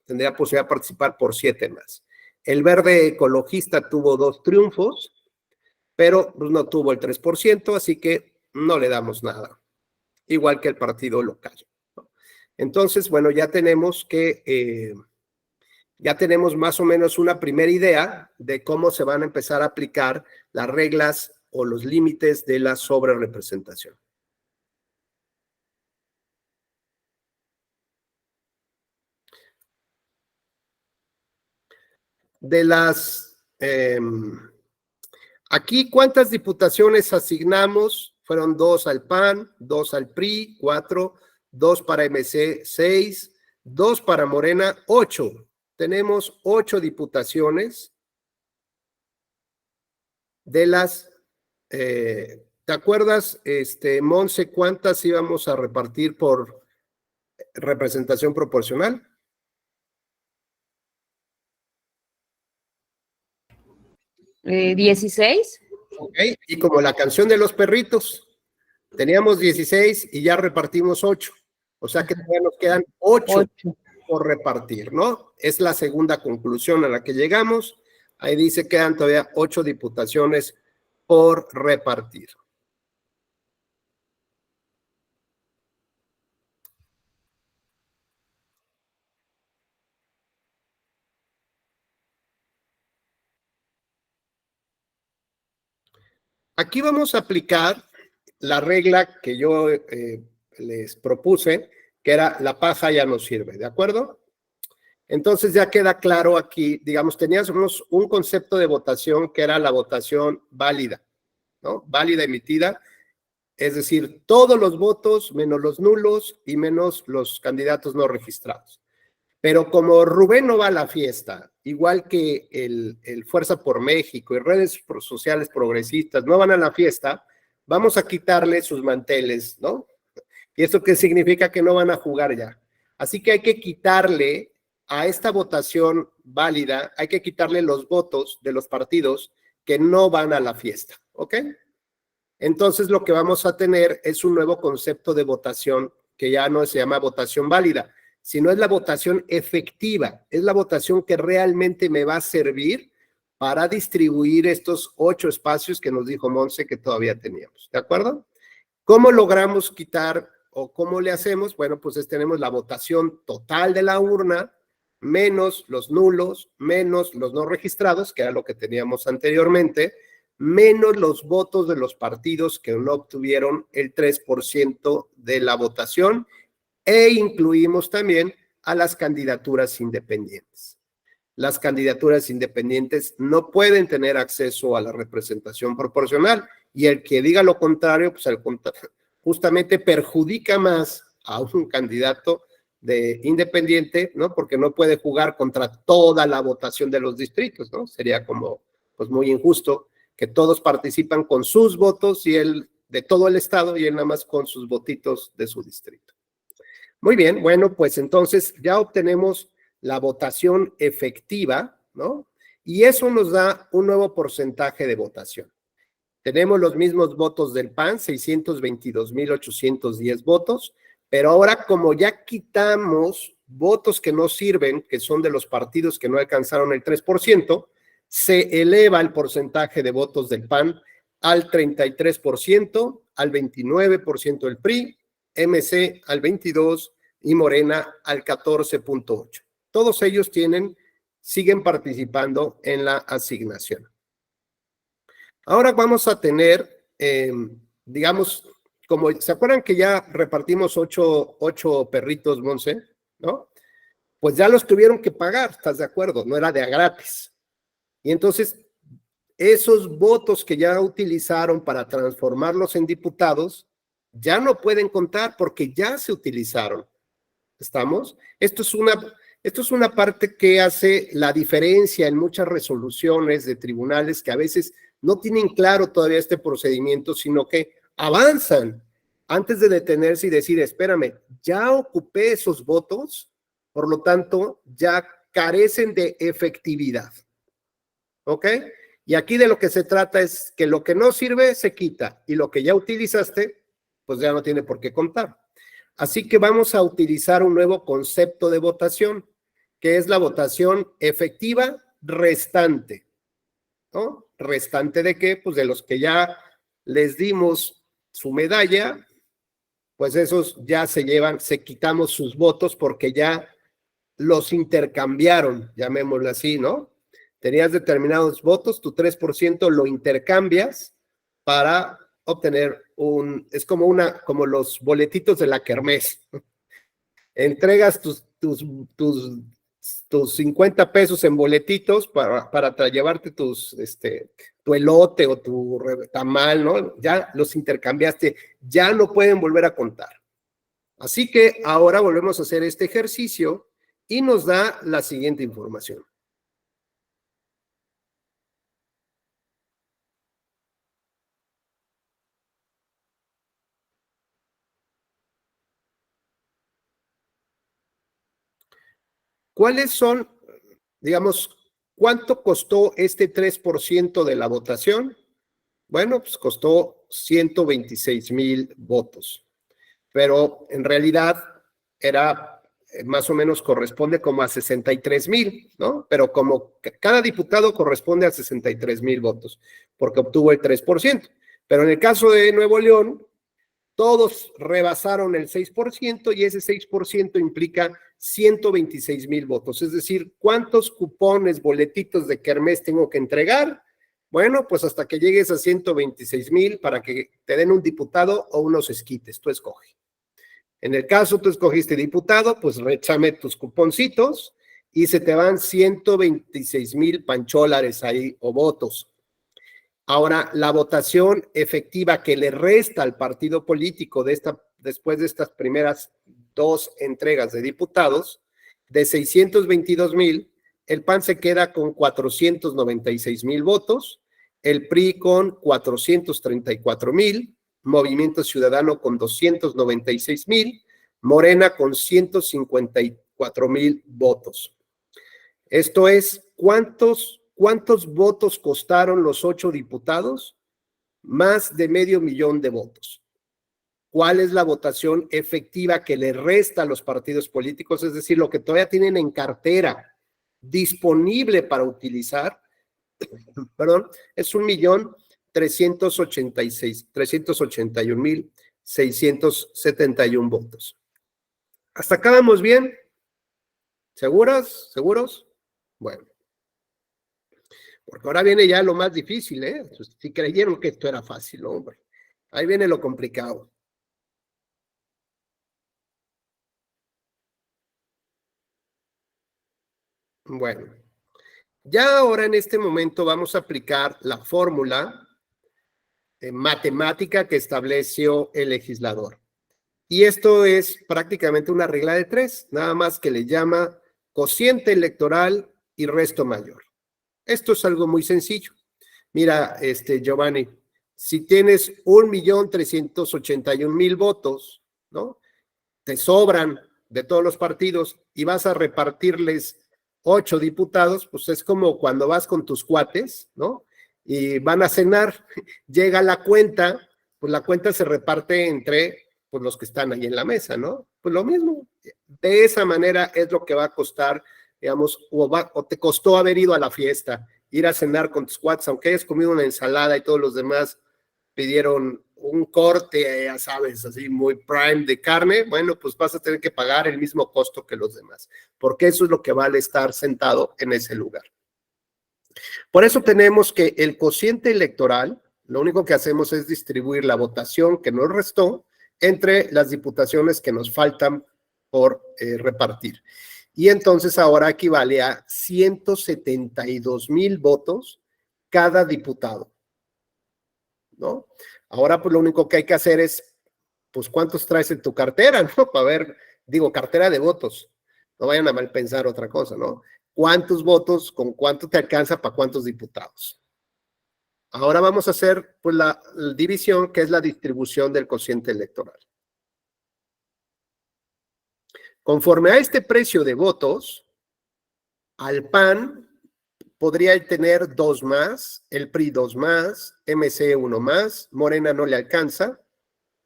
B: tendría posibilidad de participar por 7 más. El Verde Ecologista tuvo 2 triunfos, pero no tuvo el 3%, así que no le damos nada, igual que el partido local. Entonces, bueno, ya tenemos más o menos una primera idea de cómo se van a empezar a aplicar las reglas o los límites de la sobrerepresentación. De las, aquí, ¿cuántas diputaciones asignamos? Fueron 2 al PAN, 2 al PRI, 4, 2 para MC, 6, 2 para Morena, 8. Tenemos 8 diputaciones. De las, ¿te acuerdas, Monse, cuántas íbamos a repartir por representación proporcional?
G: 16.
B: Ok, y como la canción de los perritos. Teníamos 16 y ya repartimos 8. O sea que todavía nos quedan 8 por repartir, ¿no? Es la segunda conclusión a la que llegamos. Ahí dice que quedan todavía 8 diputaciones por repartir. Aquí vamos a aplicar la regla que yo les propuse, que era la paja ya no sirve, ¿de acuerdo? Entonces ya queda claro aquí, digamos, teníamos un concepto de votación que era la votación válida, ¿no? Válida emitida, es decir, todos los votos menos los nulos y menos los candidatos no registrados. Pero como Rubén no va a la fiesta, igual que el Fuerza por México y redes sociales progresistas no van a la fiesta, vamos a quitarle sus manteles, ¿no? ¿Y esto qué significa? Que no van a jugar ya. Así que hay que quitarle a esta votación válida, hay que quitarle los votos de los partidos que no van a la fiesta, ¿ok? Entonces lo que vamos a tener es un nuevo concepto de votación que ya no se llama votación válida, sino es la votación efectiva, es la votación que realmente me va a servir para distribuir estos 8 espacios que nos dijo Monse que todavía teníamos, ¿de acuerdo? ¿Cómo logramos quitar o cómo le hacemos? Bueno, pues tenemos la votación total de la urna, menos los nulos, menos los no registrados, que era lo que teníamos anteriormente, menos los votos de los partidos que no obtuvieron el 3% de la votación, e incluimos también a las candidaturas independientes. Las candidaturas independientes no pueden tener acceso a la representación proporcional, y el que diga lo contrario, pues justamente perjudica más a un candidato de independiente, ¿no? Porque no puede jugar contra toda la votación de los distritos, ¿no? Sería como, pues muy injusto que todos participan con sus votos y él de todo el estado y él nada más con sus votitos de su distrito. Muy bien, bueno, pues entonces ya obtenemos la votación efectiva, ¿no? Y eso nos da un nuevo porcentaje de votación. Tenemos los mismos votos del PAN, 622,810 votos, pero ahora como ya quitamos votos que no sirven, que son de los partidos que no alcanzaron el 3%, se eleva el porcentaje de votos del PAN al 33%, al 29% del PRI, MC al 22% y Morena al 14.8%. Todos ellos siguen participando en la asignación. Ahora vamos a tener, digamos, como se acuerdan que ya repartimos 8 perritos, Monse, ¿no? Pues ya los tuvieron que pagar, ¿estás de acuerdo? No era de a gratis. Y entonces, esos votos que ya utilizaron para transformarlos en diputados, ya no pueden contar porque ya se utilizaron. ¿Estamos? Esto es una parte que hace la diferencia en muchas resoluciones de tribunales que a veces no tienen claro todavía este procedimiento, sino que avanzan antes de detenerse y decir, espérame, ya ocupé esos votos, por lo tanto, ya carecen de efectividad. ¿Ok? Y aquí de lo que se trata es que lo que no sirve se quita y lo que ya utilizaste, pues ya no tiene por qué contar. Así que vamos a utilizar un nuevo concepto de votación, que es la votación efectiva restante, ¿no? ¿Restante de qué? Pues de los que ya les dimos su medalla, pues esos ya quitamos sus votos porque ya los intercambiaron, llamémoslo así, ¿no? Tenías determinados votos, tu 3% lo intercambias para obtener es como los boletitos de la kermés. Entregas tus 50 pesos en boletitos para llevarte tu elote o tu tamal, ¿no? Ya los intercambiaste, ya no pueden volver a contar. Así que ahora volvemos a hacer este ejercicio y nos da la siguiente información. ¿Cuáles son, digamos, cuánto costó este 3% de la votación? Bueno, pues costó 126,000 votos, pero en realidad era más o menos corresponde como a 63,000, ¿no? Pero como cada diputado corresponde a 63,000 votos, porque obtuvo el 3%. Pero en el caso de Nuevo León, todos rebasaron el 6% y ese 6% implica 126,000 votos. Es decir, ¿cuántos cupones, boletitos de kermés tengo que entregar? Bueno, pues hasta que llegues a 126,000 para que te den un diputado o unos esquites, tú escoge. En el caso tú escogiste diputado, pues réchame tus cuponcitos y se te van 126,000 pancholares ahí o votos. Ahora, la votación efectiva que le resta al partido político después de estas primeras 2 entregas de diputados, de 622,000, el PAN se queda con 496,000 votos, el PRI con 434,000, Movimiento Ciudadano con 296,000, Morena con 154,000 votos. Esto es, ¿cuántos votos costaron los 8 diputados? Más de 500,000 de votos. ¿Cuál es la votación efectiva que le resta a los partidos políticos? Es decir, lo que todavía tienen en cartera disponible para utilizar, perdón, es 381,671 votos. ¿Hasta acá vamos bien? ¿Seguros? ¿Seguros? Bueno. Porque ahora viene ya lo más difícil, ¿eh? Si creyeron que esto era fácil, hombre. Ahí viene lo complicado. Bueno, ya ahora en este momento vamos a aplicar la fórmula matemática que estableció el legislador. Y esto es prácticamente una regla de 3, nada más que le llama cociente electoral y resto mayor. Esto es algo muy sencillo. Mira, Giovanni, si tienes 1,381,000 votos, ¿no? Te sobran de todos los partidos y vas a repartirles 8 diputados, pues es como cuando vas con tus cuates, ¿no? Y van a cenar, llega la cuenta, pues la cuenta se reparte entre pues, los que están ahí en la mesa, ¿no? Pues lo mismo. De esa manera es lo que va a costar, digamos, o te costó haber ido a la fiesta, ir a cenar con tus cuates, aunque hayas comido una ensalada y todos los demás pidieron un corte, ya sabes, así muy prime de carne, bueno, pues vas a tener que pagar el mismo costo que los demás, porque eso es lo que vale estar sentado en ese lugar. Por eso tenemos que el cociente electoral, lo único que hacemos es distribuir la votación que nos restó entre las diputaciones que nos faltan por repartir. Y entonces ahora equivale a 172,000 votos cada diputado, ¿no? Ahora, pues lo único que hay que hacer es, pues, ¿cuántos traes en tu cartera, no? Para ver, digo, cartera de votos. No vayan a mal pensar otra cosa, ¿no? ¿Cuántos votos, con cuánto te alcanza para cuántos diputados? Ahora vamos a hacer, pues, la división, que es la distribución del cociente electoral. Conforme a este precio de votos, al PAN podría tener 2 más, el PRI 2 más, MC 1 más, Morena no le alcanza,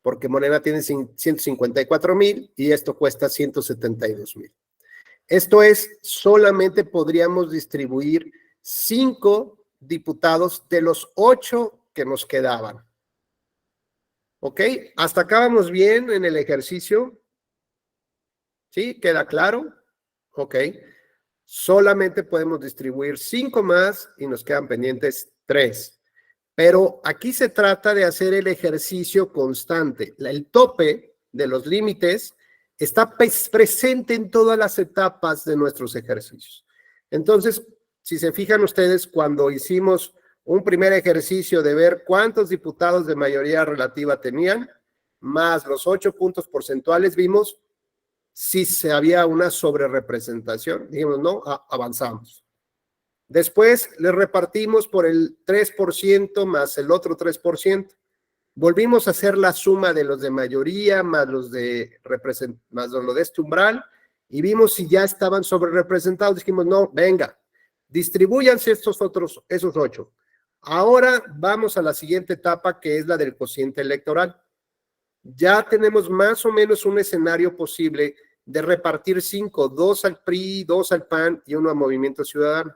B: porque Morena tiene 154,000 y esto cuesta 172,000. Esto es, solamente podríamos distribuir 5 diputados de los 8 que nos quedaban. ¿Ok? ¿Hasta acá vamos bien en el ejercicio? ¿Sí? ¿Queda claro? Ok. Solamente podemos distribuir 5 más y nos quedan pendientes 3. Pero aquí se trata de hacer el ejercicio constante. El tope de los límites está presente en todas las etapas de nuestros ejercicios. Entonces, si se fijan ustedes, cuando hicimos un primer ejercicio de ver cuántos diputados de mayoría relativa tenían, más los 8 puntos porcentuales, vimos si se había una sobrerepresentación. Dijimos, no, avanzamos. Después le repartimos por el 3% más el otro 3%. Volvimos a hacer la suma de los de mayoría más los de lo de este umbral y vimos si ya estaban sobrerepresentados. Dijimos, no, venga, distribúyanse esos 8. Ahora vamos a la siguiente etapa, que es la del cociente electoral. Ya tenemos más o menos un escenario posible de repartir 5, 2 al PRI, 2 al PAN y 1 al Movimiento Ciudadano.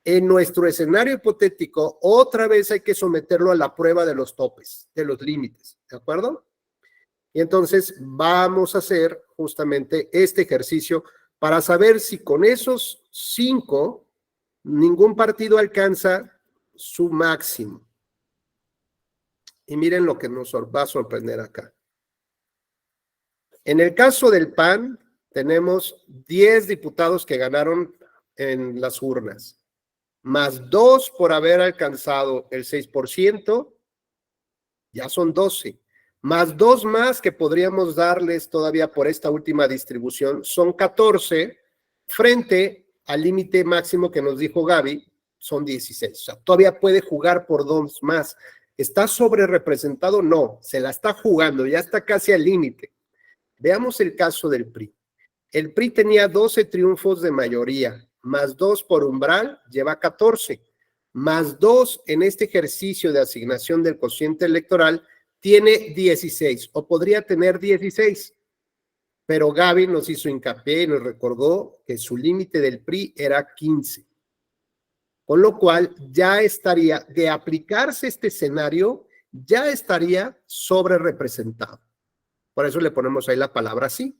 B: En nuestro escenario hipotético, otra vez hay que someterlo a la prueba de los topes, de los límites, ¿de acuerdo? Y entonces vamos a hacer justamente este ejercicio para saber si con esos 5 ningún partido alcanza su máximo. Y miren lo que nos va a sorprender acá. En el caso del PAN, tenemos 10 diputados que ganaron en las urnas, más 2 por haber alcanzado el 6%, ya son 12, más 2 más que podríamos darles todavía por esta última distribución, son 14, frente al límite máximo que nos dijo Gaby, son 16. O sea, todavía puede jugar por 2 más. ¿Está sobre representado? No, se la está jugando, ya está casi al límite. Veamos el caso del PRI. El PRI tenía 12 triunfos de mayoría, más 2 por umbral, lleva 14, más 2 en este ejercicio de asignación del cociente electoral, tiene 16, o podría tener 16. Pero Gaby nos hizo hincapié y nos recordó que su límite del PRI era 15. Con lo cual, ya estaría, de aplicarse este escenario, ya estaría sobre representado. Por eso le ponemos ahí la palabra sí.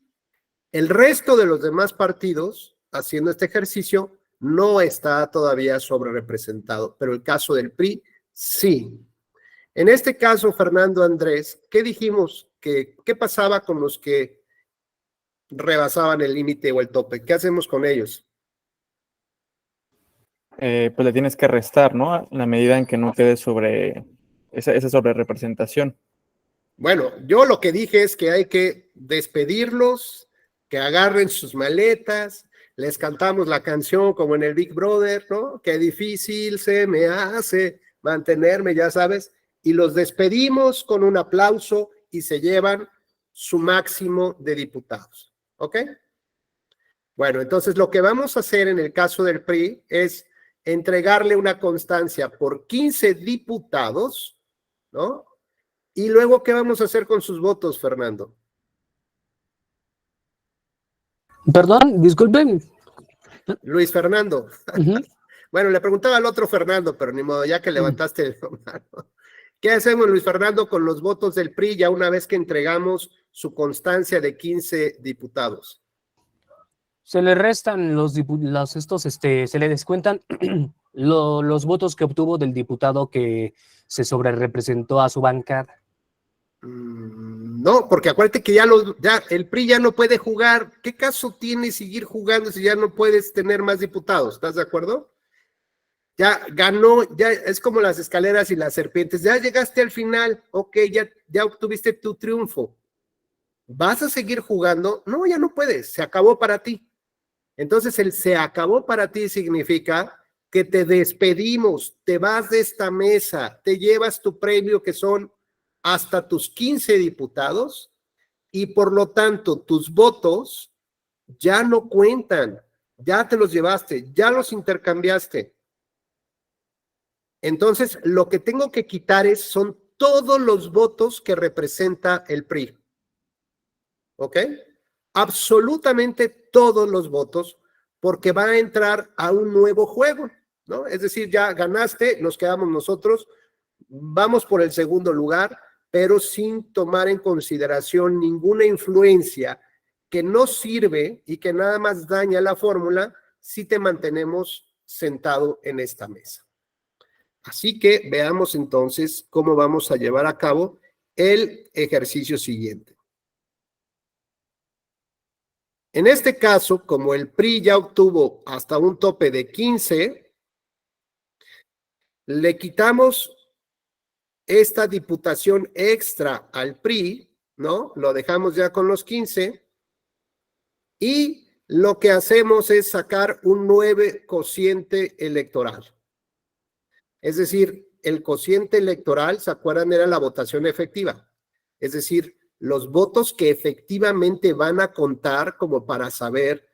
B: El resto de los demás partidos, haciendo este ejercicio, no está todavía sobre representado, pero el caso del PRI, sí. En este caso, Fernando Andrés, ¿qué dijimos? ¿Qué pasaba con los que rebasaban el límite o el tope? ¿Qué hacemos con ellos?
D: Pues le tienes que restar, ¿no? En la medida en que no quede sobre esa sobre representación.
B: Bueno, yo lo que dije es que hay que despedirlos, que agarren sus maletas, les cantamos la canción como en el Big Brother, ¿no? Qué difícil se me hace mantenerme, ya sabes, y los despedimos con un aplauso y se llevan su máximo de diputados, ¿ok? Bueno, entonces lo que vamos a hacer en el caso del PRI es entregarle una constancia por 15 diputados, ¿no? Y luego, ¿qué vamos a hacer con sus votos, Fernando?
C: Perdón, disculpen.
B: Luis Fernando.
C: Ujú.
B: Bueno, le preguntaba al otro Fernando, pero ni modo, ya que levantaste el mano. ¿Qué hacemos, Luis Fernando, con los votos del PRI ya una vez que entregamos su constancia de 15 diputados?
C: Se le restan se le descuentan los votos que obtuvo del diputado que se sobrerepresentó a su bancada.
B: No, porque acuérdate que ya el PRI ya no puede jugar. ¿Qué caso tiene seguir jugando si ya no puedes tener más diputados? ¿Estás de acuerdo? Ya ganó, ya es como las escaleras y las serpientes. Ya llegaste al final, ok, ya obtuviste tu triunfo. ¿Vas a seguir jugando? No, ya no puedes, se acabó para ti. Entonces el se acabó para ti significa que te despedimos, te vas de esta mesa, te llevas tu premio que son hasta tus 15 diputados y por lo tanto tus votos ya no cuentan, ya te los llevaste, ya los intercambiaste. Entonces lo que tengo que quitar son todos los votos que representa el PRI. ¿Ok? Absolutamente todos los votos, porque va a entrar a un nuevo juego, ¿no? Es decir, ya ganaste, nos quedamos nosotros, vamos por el segundo lugar, pero sin tomar en consideración ninguna influencia que no sirve y que nada más daña la fórmula si te mantenemos sentado en esta mesa. Así que veamos entonces cómo vamos a llevar a cabo el ejercicio siguiente. En este caso, como el PRI ya obtuvo hasta un tope de 15, le quitamos esta diputación extra al PRI, ¿no? Lo dejamos ya con los 15 y lo que hacemos es sacar un 9 cociente electoral. Es decir, el cociente electoral, ¿se acuerdan? Era la votación efectiva. Es decir, los votos que efectivamente van a contar como para saber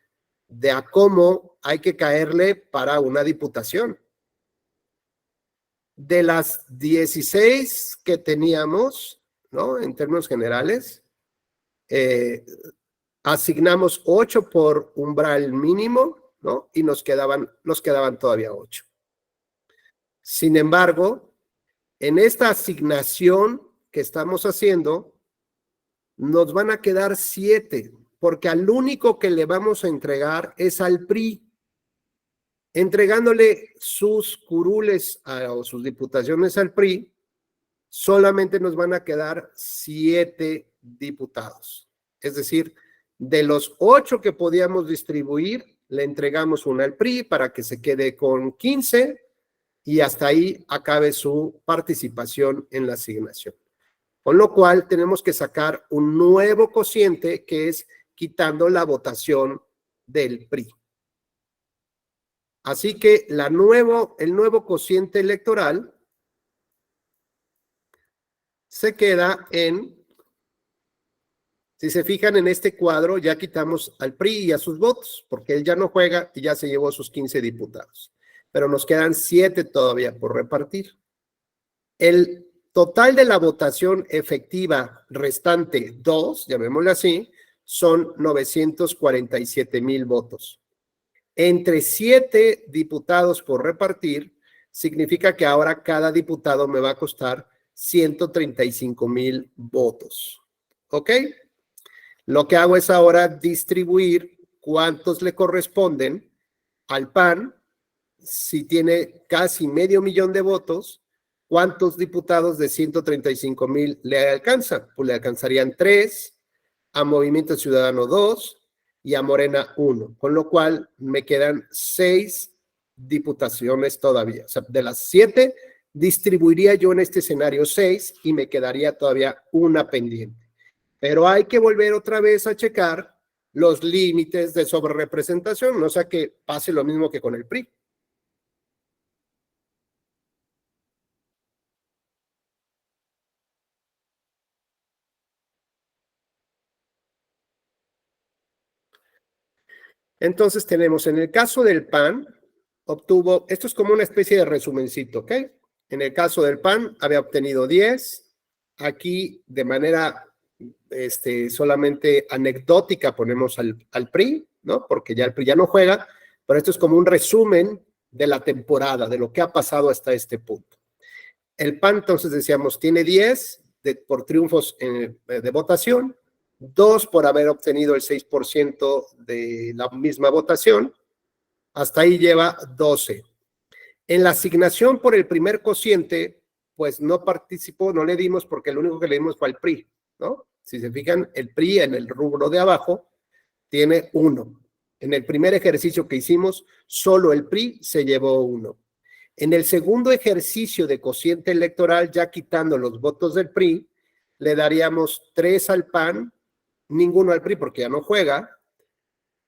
B: de a cómo hay que caerle para una diputación. de las 16 que teníamos, ¿no? En términos generales, asignamos 8 por umbral mínimo, ¿no? Y nos quedaban todavía 8. Sin embargo, en esta asignación que estamos haciendo, nos van a quedar 7, porque al único que le vamos a entregar es al PRI. Entregándole sus curules o sus diputaciones al PRI, solamente nos van a quedar 7 diputados. Es decir, de los 8 que podíamos distribuir, le entregamos una al PRI para que se quede con 15 y hasta ahí acabe su participación en la asignación. Con lo cual tenemos que sacar un nuevo cociente que es quitando la votación del PRI. Así que el nuevo cociente electoral se queda en, si se fijan en este cuadro, ya quitamos al PRI y a sus votos, porque él ya no juega y ya se llevó sus 15 diputados. Pero nos quedan 7 todavía por repartir. El total de la votación efectiva restante 2, llamémosle así, son 947,000 votos. Entre 7 diputados por repartir, significa que ahora cada diputado me va a costar 135,000 votos. ¿Ok? Lo que hago es ahora distribuir cuántos le corresponden al PAN. Si tiene casi 500,000 de votos, ¿cuántos diputados de 135,000 le alcanzan? Pues le alcanzarían 3, a Movimiento Ciudadano 2 y a Morena 1, con lo cual me quedan 6 diputaciones todavía. O sea, de las 7, distribuiría yo en este escenario 6 y me quedaría todavía una pendiente. Pero hay que volver otra vez a checar los límites de sobrerepresentación, no sea que pase lo mismo que con el PRI. Entonces tenemos, en el caso del PAN, obtuvo, esto es como una especie de resumencito, ¿ok? En el caso del PAN había obtenido 10, aquí de manera solamente anecdótica ponemos al PRI, ¿no? Porque ya el PRI ya no juega, pero esto es como un resumen de la temporada, de lo que ha pasado hasta este punto. El PAN, entonces decíamos, tiene 10 por triunfos de votación, 2 por haber obtenido el 6% de la misma votación, hasta ahí lleva 12. En la asignación por el primer cociente, pues no participó, no le dimos porque lo único que le dimos fue al PRI, ¿no? Si se fijan, el PRI en el rubro de abajo tiene 1. En el primer ejercicio que hicimos, solo el PRI se llevó 1. En el segundo ejercicio de cociente electoral, ya quitando los votos del PRI, le daríamos 3 al PAN, ninguno al PRI porque ya no juega,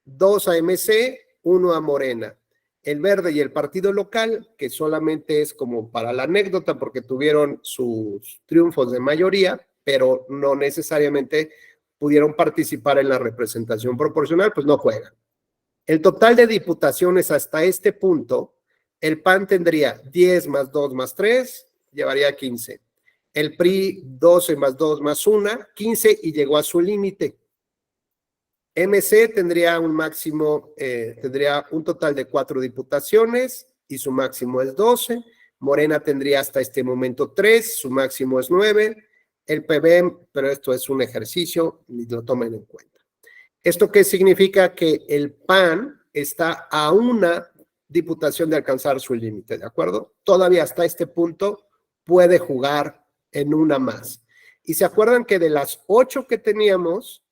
B: 2 a MC, 1 a Morena. El Verde y el partido local, que solamente es como para la anécdota porque tuvieron sus triunfos de mayoría, pero no necesariamente pudieron participar en la representación proporcional, pues no juegan. El total de diputaciones hasta este punto, el PAN tendría 10 más 2 más 3, llevaría 15. El PRI 12 más 2 más 1, 15 y llegó a su límite. MC tendría un máximo, tendría un total de 4 diputaciones y su máximo es 12. Morena tendría hasta este momento 3, su máximo es 9. El PBM, pero esto es un ejercicio, ni lo tomen en cuenta. ¿Esto qué significa? Que el PAN está a una diputación de alcanzar su límite, ¿de acuerdo? Todavía hasta este punto puede jugar en una más. Y se acuerdan que de las 8 que teníamos,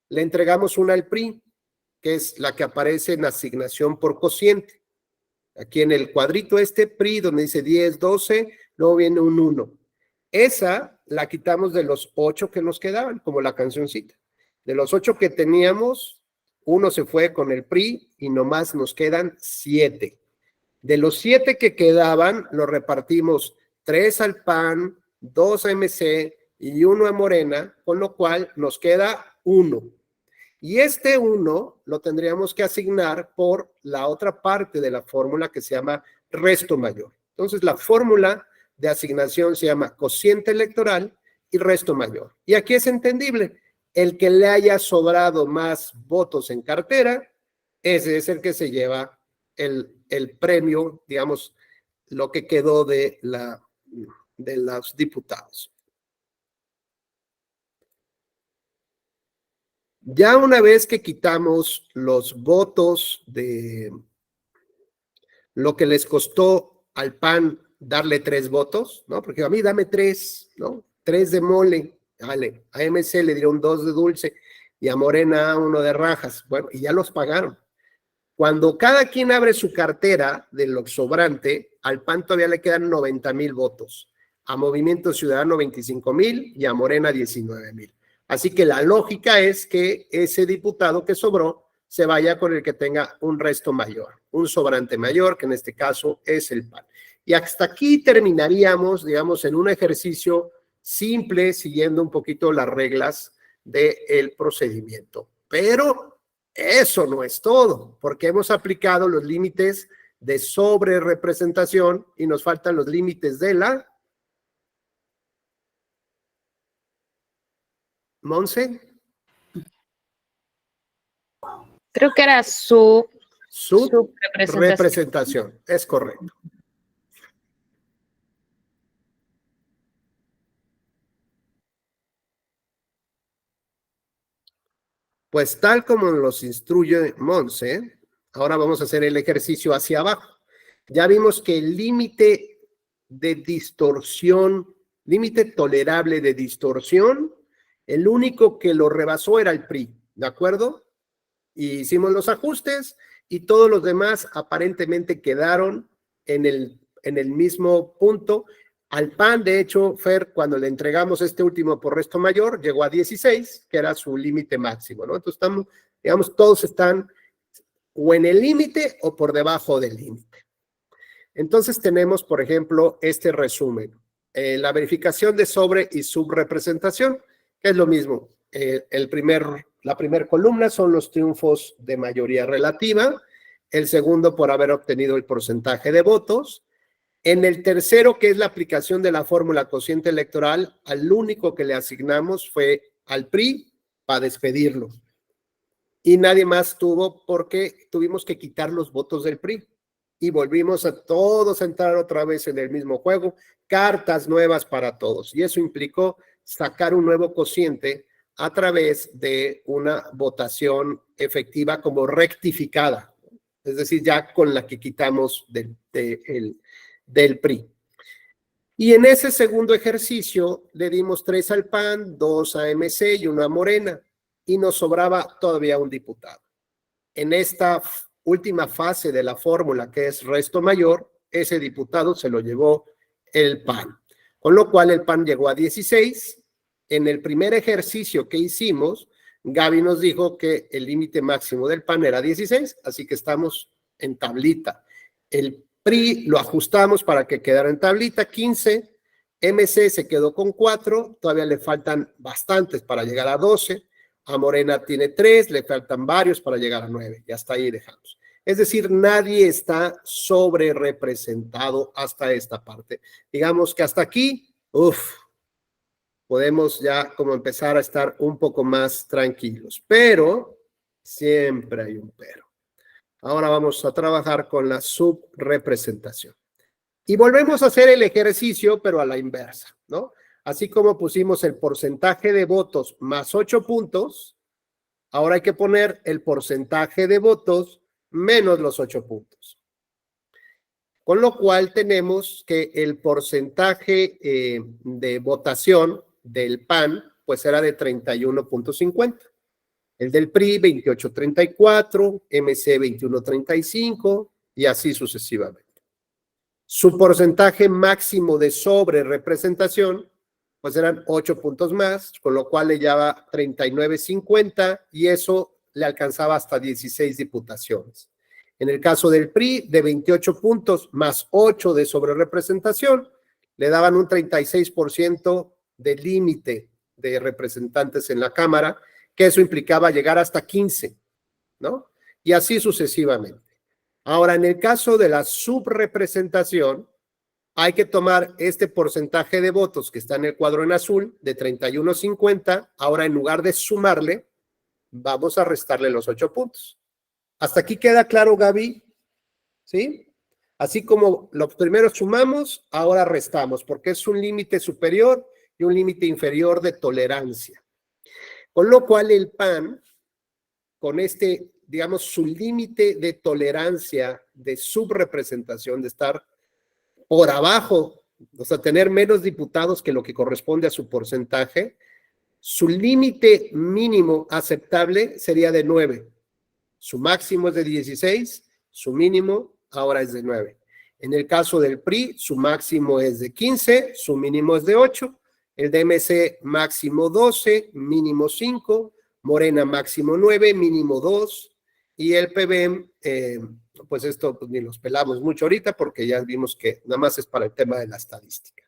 B: le entregamos una al PRI, que es la que aparece en asignación por cociente. Aquí en el cuadrito PRI, donde dice 10, 12, luego viene un 1. Esa la quitamos de los 8 que nos quedaban, como la cancioncita. De los 8 que teníamos, 1 se fue con el PRI y nomás nos quedan 7. De los 7 que quedaban, los repartimos 3 al PAN, 2 a MC y 1 a Morena, con lo cual nos queda 1. Y este 1 lo tendríamos que asignar por la otra parte de la fórmula que se llama resto mayor. Entonces, la fórmula de asignación se llama cociente electoral y resto mayor. Y aquí es entendible, el que le haya sobrado más votos en cartera, ese es el que se lleva el premio, digamos, lo que quedó de los diputados. Ya una vez que quitamos los votos de lo que les costó al PAN darle 3 votos, ¿no? Porque a mí dame 3, ¿no? 3 de mole, vale, a MC le dieron 2 de dulce y a Morena 1 de rajas, bueno, y ya los pagaron. Cuando cada quien abre su cartera de lo sobrante, al PAN todavía le quedan 90,000 votos, a Movimiento Ciudadano 25,000 y a Morena 19,000. Así que la lógica es que ese diputado que sobró se vaya con el que tenga un resto mayor, un sobrante mayor, que en este caso es el PAN. Y hasta aquí terminaríamos, digamos, en un ejercicio simple, siguiendo un poquito las reglas del procedimiento. Pero eso no es todo, porque hemos aplicado los límites de sobrerepresentación y nos faltan los límites de la... ¿Monse?
F: Creo que era su representación.
B: Representación, es correcto. Pues tal como nos instruye Monse, ahora vamos a hacer el ejercicio hacia abajo. Ya vimos que el límite de distorsión, límite tolerable de distorsión, el único que lo rebasó era el PRI, ¿de acuerdo? Y hicimos los ajustes y todos los demás aparentemente quedaron en el mismo punto. Al PAN, de hecho, Fer, cuando le entregamos este último por resto mayor, llegó a 16, que era su límite máximo, ¿no? Entonces estamos, digamos, todos están o en el límite o por debajo del límite. Entonces tenemos, por ejemplo, este resumen. La verificación de sobre y subrepresentación, que es lo mismo. La primera columna son los triunfos de mayoría relativa, el segundo por haber obtenido el porcentaje de votos. En el tercero, que es la aplicación de la fórmula cociente electoral, al único que le asignamos fue al PRI para despedirlo. Y nadie más tuvo porque tuvimos que quitar los votos del PRI. Y volvimos a todos a entrar otra vez en el mismo juego, cartas nuevas para todos. Y eso implicó sacar un nuevo cociente a través de una votación efectiva como rectificada, es decir, ya con la que quitamos del PRI. Y en ese segundo ejercicio le dimos 3 al PAN, 2 a MC y 1 a Morena, y nos sobraba todavía un diputado. En esta última fase de la fórmula, que es resto mayor, ese diputado se lo llevó el PAN, con lo cual el PAN llegó a 16. En el primer ejercicio que hicimos, Gaby nos dijo que el límite máximo del PAN era 16, así que estamos en tablita. El PRI lo ajustamos para que quedara en tablita, 15. MC se quedó con 4, todavía le faltan bastantes para llegar a 12. A Morena tiene 3, le faltan varios para llegar a 9, y hasta ahí dejamos. Es decir, nadie está sobre representado hasta esta parte. Digamos que hasta aquí, podemos ya como empezar a estar un poco más tranquilos, pero siempre hay un pero. Ahora vamos a trabajar con la subrepresentación. Y volvemos a hacer el ejercicio, pero a la inversa, ¿no? Así como pusimos el porcentaje de votos más 8 puntos, ahora hay que poner el porcentaje de votos menos los 8 puntos. Con lo cual tenemos que el porcentaje de votación del PAN, pues era de 31.50. El del PRI, 28.34, MC, 21.35 y así sucesivamente. Su porcentaje máximo de sobrerepresentación, pues eran 8 puntos más, con lo cual le llevaba 39.50 y eso le alcanzaba hasta 16 diputaciones. En el caso del PRI, de 28 puntos más 8 de sobrerepresentación, le daban un 36% de límite de representantes en la Cámara, que eso implicaba llegar hasta 15, ¿no? Y así sucesivamente. Ahora, en el caso de la subrepresentación, hay que tomar este porcentaje de votos que está en el cuadro en azul, de 31.50, ahora en lugar de sumarle, vamos a restarle los 8 puntos. ¿Hasta aquí queda claro, Gaby? ¿Sí? Así como los primeros sumamos, ahora restamos, porque es un límite superior y un límite inferior de tolerancia. Con lo cual el PAN, con este, digamos, su límite de tolerancia, de subrepresentación, de estar por abajo, o sea, tener menos diputados que lo que corresponde a su porcentaje, su límite mínimo aceptable sería de 9. Su máximo es de 16, su mínimo ahora es de 9. En el caso del PRI, su máximo es de 15, su mínimo es de 8. El DMC máximo 12, mínimo 5. Morena máximo 9, mínimo 2. Y el PBM, pues esto pues, ni los pelamos mucho ahorita porque ya vimos que nada más es para el tema de la estadística.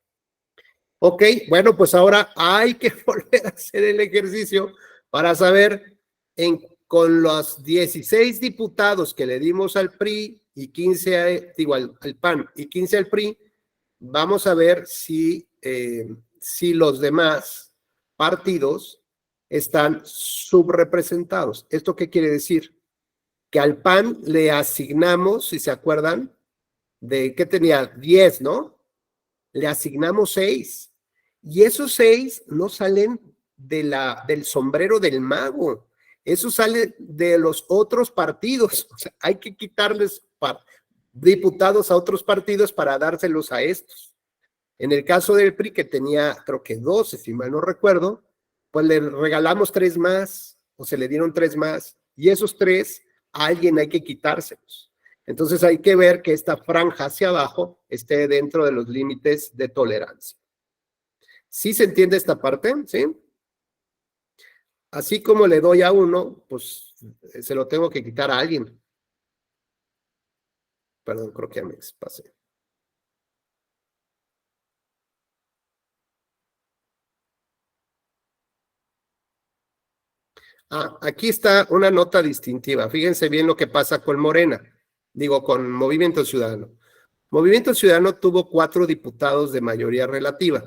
B: Ok, bueno, pues ahora hay que volver a hacer el ejercicio para saber con los 16 diputados que le dimos al PRI y 15 al PAN y 15 al PRI, vamos a ver si los demás partidos están subrepresentados. ¿Esto qué quiere decir? Que al PAN le asignamos, si se acuerdan, de que tenía 10, ¿no? Le asignamos 6. Y esos 6 no salen del sombrero del mago. Eso sale de los otros partidos. O sea, hay que quitarles diputados a otros partidos para dárselos a estos. En el caso del PRI, que tenía, creo que 12, si mal no recuerdo, pues le regalamos 3 más, o se le dieron 3 más, y esos 3 a alguien hay que quitárselos. Entonces hay que ver que esta franja hacia abajo esté dentro de los límites de tolerancia. ¿Sí se entiende esta parte? ¿Sí? Así como le doy a uno, pues se lo tengo que quitar a alguien. Perdón, creo que ya me pasé. Aquí está una nota distintiva. Fíjense bien lo que pasa con Morena. Digo, con Movimiento Ciudadano. Movimiento Ciudadano tuvo 4 diputados de mayoría relativa.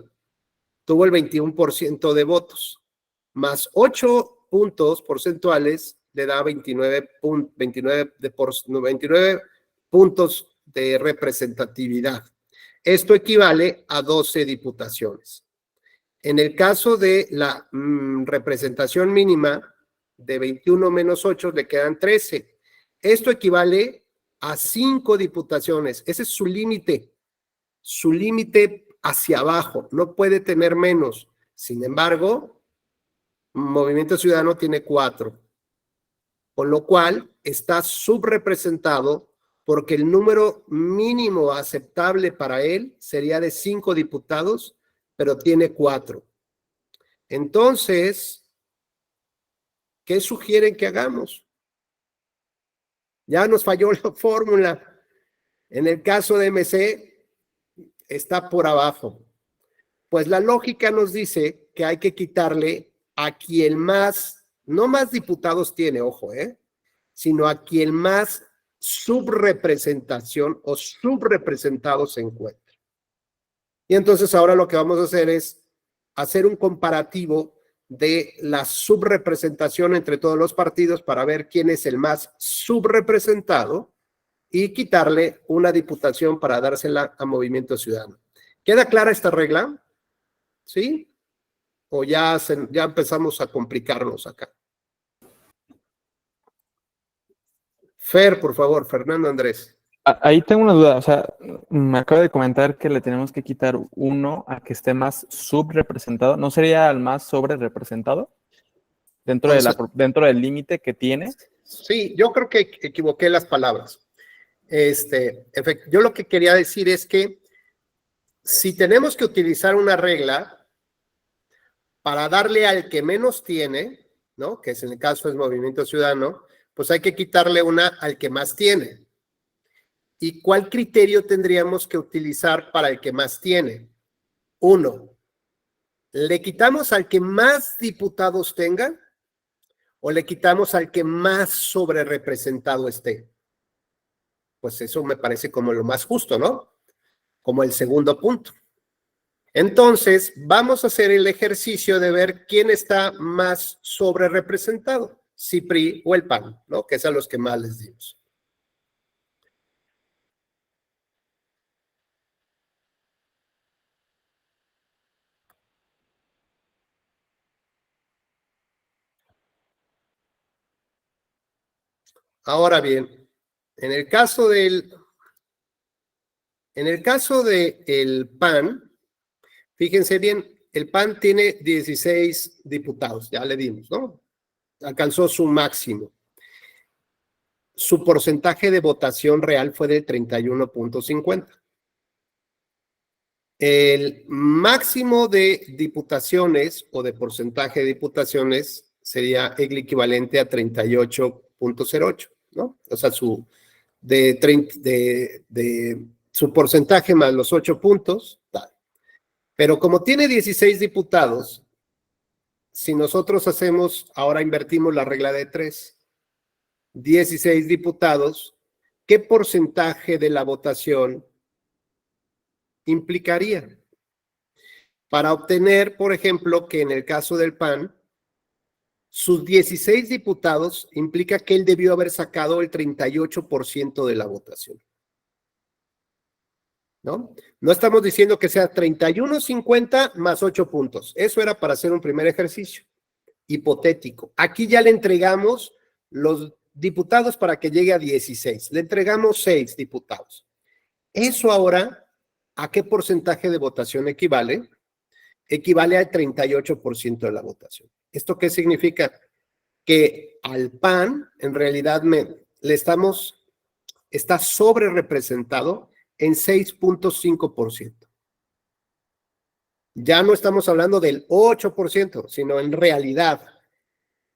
B: Tuvo el 21% de votos. Más 8 puntos porcentuales le da 29 puntos de representatividad. Esto equivale a 12 diputaciones. En el caso de la representación mínima, de 21 menos 8 le quedan 13. Esto equivale a 5 diputaciones. Ese es su límite hacia abajo. No puede tener menos. Sin embargo, Movimiento Ciudadano tiene 4. Con lo cual, está subrepresentado porque el número mínimo aceptable para él sería de 5 diputados, pero tiene 4. Entonces, ¿qué sugieren que hagamos? Ya nos falló la fórmula. En el caso de MC, está por abajo. Pues la lógica nos dice que hay que quitarle a quien más, no más diputados tiene, ojo, sino a quien más subrepresentación o subrepresentado se encuentra. Y entonces ahora lo que vamos a hacer es hacer un comparativo de la subrepresentación entre todos los partidos para ver quién es el más subrepresentado y quitarle una diputación para dársela a Movimiento Ciudadano. ¿Queda clara esta regla? ¿Sí? ¿O ya empezamos a complicarnos acá? Fer, por favor, Fernando Andrés.
D: Ahí tengo una duda, o sea, me acaba de comentar que le tenemos que quitar uno a que esté más subrepresentado. ¿No sería el más sobrerepresentado dentro del límite que tiene?
B: Sí, yo creo que equivoqué las palabras. Yo lo que quería decir es que si tenemos que utilizar una regla para darle al que menos tiene, ¿no? Que es en el caso del Movimiento Ciudadano, pues hay que quitarle una al que más tiene. ¿Y cuál criterio tendríamos que utilizar para el que más tiene? 1, ¿le quitamos al que más diputados tenga o le quitamos al que más sobrerepresentado esté? Pues eso me parece como lo más justo, ¿no? como el segundo punto. Entonces, vamos a hacer el ejercicio de ver quién está más sobre representado, si PRI o el PAN, ¿no? Que es a los que más les dimos. Ahora bien, en el caso del PAN, fíjense bien, el PAN tiene 16 diputados, ya le dimos, ¿no? Alcanzó su máximo. Su porcentaje de votación real fue de 31.50. El máximo de diputaciones o de porcentaje de diputaciones sería el equivalente a 38.08, ¿no? O sea, su porcentaje más los 8 puntos, tal. Pero como tiene 16 diputados, si nosotros ahora invertimos la regla de 3, 16 diputados, ¿qué porcentaje de la votación implicaría? Para obtener, por ejemplo, que en el caso del PAN, sus 16 diputados implica que él debió haber sacado el 38% de la votación. ¿No? No estamos diciendo que sea 31.50 más 8 puntos. Eso era para hacer un primer ejercicio hipotético. Aquí ya le entregamos los diputados para que llegue a 16. Le entregamos 6 diputados. Eso ahora, ¿a qué porcentaje de votación equivale? Equivale al 38% de la votación. ¿Esto qué significa? Que al PAN, en realidad, está sobre representado en 6.5%. Ya no estamos hablando del 8%, sino en realidad,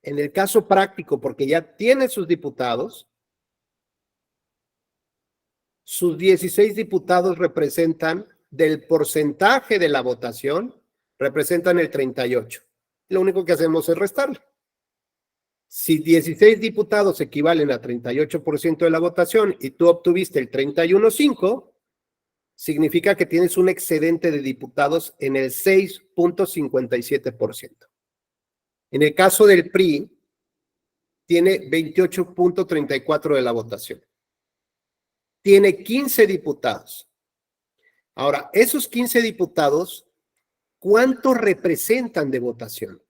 B: en el caso práctico, porque ya tiene sus diputados, sus 16 diputados representan del porcentaje de la votación, representan el 38%. Lo único que hacemos es restarlo. Si 16 diputados equivalen a 38% de la votación y tú obtuviste el 31.5%, significa que tienes un excedente de diputados en el 6.57%. En el caso del PRI, tiene 28.34% de la votación. Tiene 15 diputados. Ahora, esos 15 diputados, ¿cuánto representan de votación?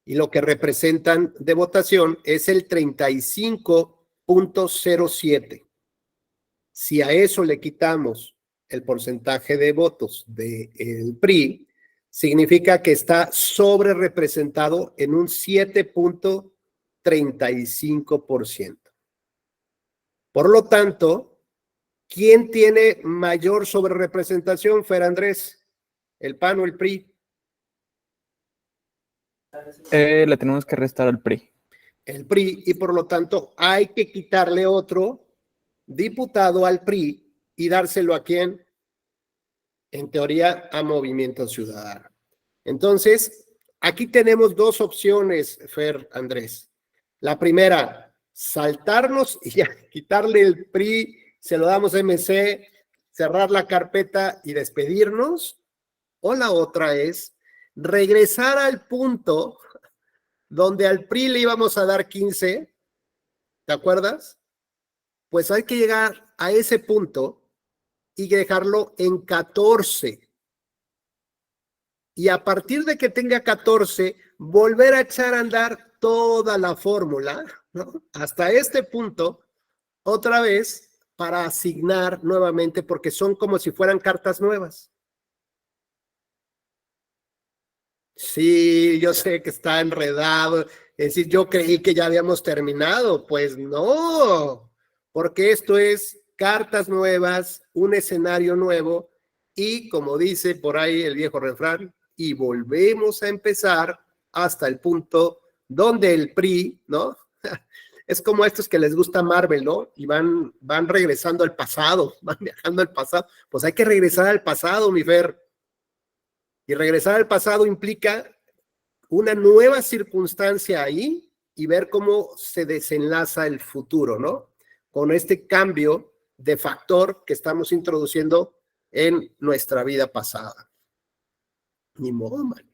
B: Y lo que representan de votación es el 35.07%. Si a eso le quitamos el porcentaje de votos del PRI, significa que está sobre representado en un 7.35%. Por lo tanto, ¿quién tiene mayor sobre representación, Fer Andrés? ¿El PAN o el PRI?
D: Le tenemos que restar al PRI.
B: El PRI, y por lo tanto hay que quitarle otro diputado al PRI y dárselo ¿a quién? En teoría, a Movimiento Ciudadano. Entonces, aquí tenemos dos opciones, Fer Andrés. La primera, saltarnos y ya quitarle el PRI, se lo damos a MC, cerrar la carpeta y despedirnos. O la otra es regresar al punto donde al PRI le íbamos a dar 15, ¿te acuerdas? Pues hay que llegar a ese punto y dejarlo en 14. Y a partir de que tenga 14, volver a echar a andar toda la fórmula, ¿no? Hasta este punto, otra vez, para asignar nuevamente, porque son como si fueran cartas nuevas. Sí, yo sé que está enredado. Es decir, yo creí que ya habíamos terminado. Pues no, porque esto es cartas nuevas, un escenario nuevo y, como dice por ahí el viejo refrán, y volvemos a empezar hasta el punto donde el PRI, ¿no? Es como a estos que les gusta Marvel, ¿no? Y van regresando al pasado, van viajando al pasado. Pues hay que regresar al pasado, mi Fer. Y regresar al pasado implica una nueva circunstancia ahí y ver cómo se desenlaza el futuro, ¿no? Con este cambio de factor que estamos introduciendo en nuestra vida pasada. Ni modo, man.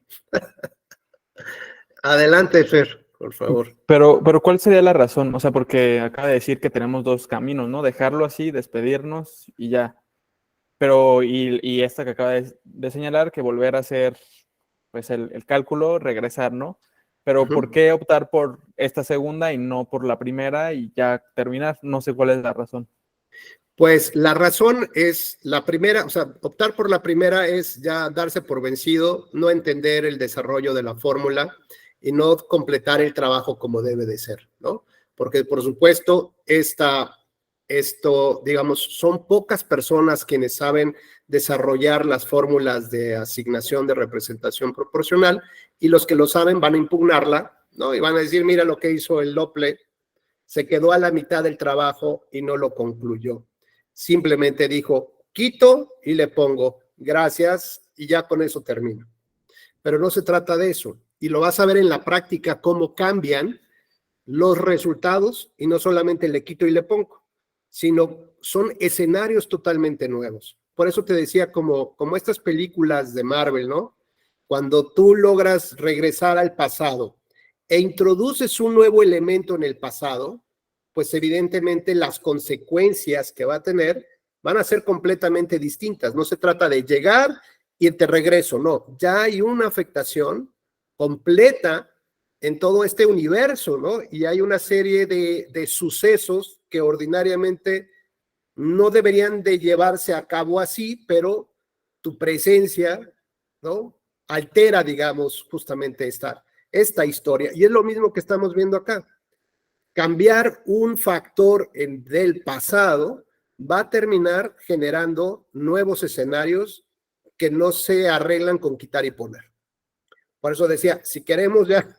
B: Adelante, Fer, por favor.
D: Pero ¿cuál sería la razón? O sea, porque acaba de decir que tenemos dos caminos, ¿no? Dejarlo así, despedirnos y ya. Pero, y esta que acaba de señalar, que volver a hacer pues el cálculo, regresar, ¿no? Pero ¿por qué optar por esta segunda y no por la primera y ya terminar? No sé cuál es la razón.
B: Pues la razón es la primera, o sea, optar por la primera es ya darse por vencido, no entender el desarrollo de la fórmula y no completar el trabajo como debe de ser, ¿no? Porque, por supuesto, digamos, son pocas personas quienes saben desarrollar las fórmulas de asignación de representación proporcional y los que lo saben van a impugnarla, ¿no? Y van a decir, mira lo que hizo el Lople, se quedó a la mitad del trabajo y no lo concluyó. Simplemente dijo, quito y le pongo gracias y ya con eso termino. Pero no se trata de eso. Y lo vas a ver en la práctica cómo cambian los resultados y no solamente le quito y le pongo, sino son escenarios totalmente nuevos. Por eso te decía como estas películas de Marvel, ¿no? Cuando tú logras regresar al pasado e introduces un nuevo elemento en el pasado, pues evidentemente las consecuencias que va a tener van a ser completamente distintas. No se trata de llegar y te regreso, no. Ya hay una afectación completa en todo este universo, ¿no? Y hay una serie de sucesos que ordinariamente no deberían de llevarse a cabo así, pero tu presencia, ¿no? Altera, digamos, justamente esta historia. Y es lo mismo que estamos viendo acá. Cambiar un factor del pasado va a terminar generando nuevos escenarios que no se arreglan con quitar y poner. Por eso decía, si queremos ya,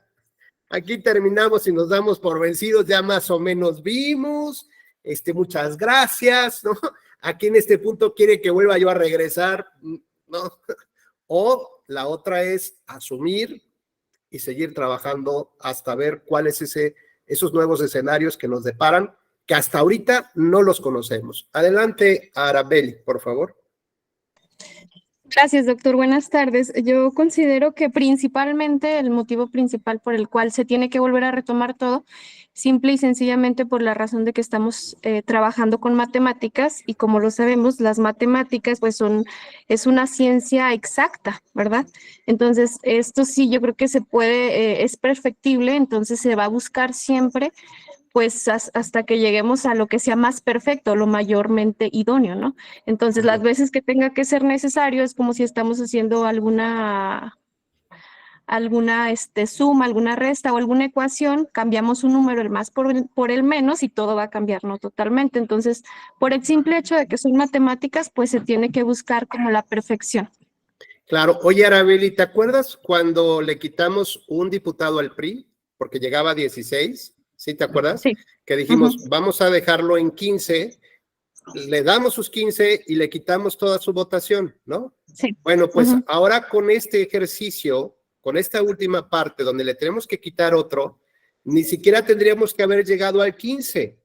B: aquí terminamos y nos damos por vencidos, ya más o menos vimos, muchas gracias, ¿no? Aquí en este punto quiere que vuelva yo a regresar, ¿no? O la otra es asumir y seguir trabajando hasta ver cuál es esos nuevos escenarios que nos deparan, que hasta ahorita no los conocemos. Adelante, Arabeli, por favor.
G: Gracias, doctor. Buenas tardes. Yo considero que principalmente el motivo principal por el cual se tiene que volver a retomar todo, simple y sencillamente por la razón de que estamos trabajando con matemáticas y como lo sabemos, las matemáticas pues es una ciencia exacta, ¿verdad? Entonces, esto sí yo creo que se puede, es perfectible, entonces se va a buscar siempre pues hasta que lleguemos a lo que sea más perfecto, lo mayormente idóneo, ¿no? Entonces, las veces que tenga que ser necesario es como si estamos haciendo alguna suma, alguna resta o alguna ecuación, cambiamos un número, el más por el menos y todo va a cambiar, ¿no? Totalmente. Entonces, por el simple hecho de que son matemáticas, pues se tiene que buscar como la perfección.
B: Claro. Oye, Arabeli, ¿te acuerdas cuando le quitamos un diputado al PRI? Porque llegaba a 16. ¿Sí te acuerdas?
G: Sí.
B: Que dijimos, vamos a dejarlo en 15, le damos sus 15 y le quitamos toda su votación, ¿no?
G: Sí.
B: Bueno, pues ahora con este ejercicio, con esta última parte donde le tenemos que quitar otro, ni siquiera tendríamos que haber llegado al 15.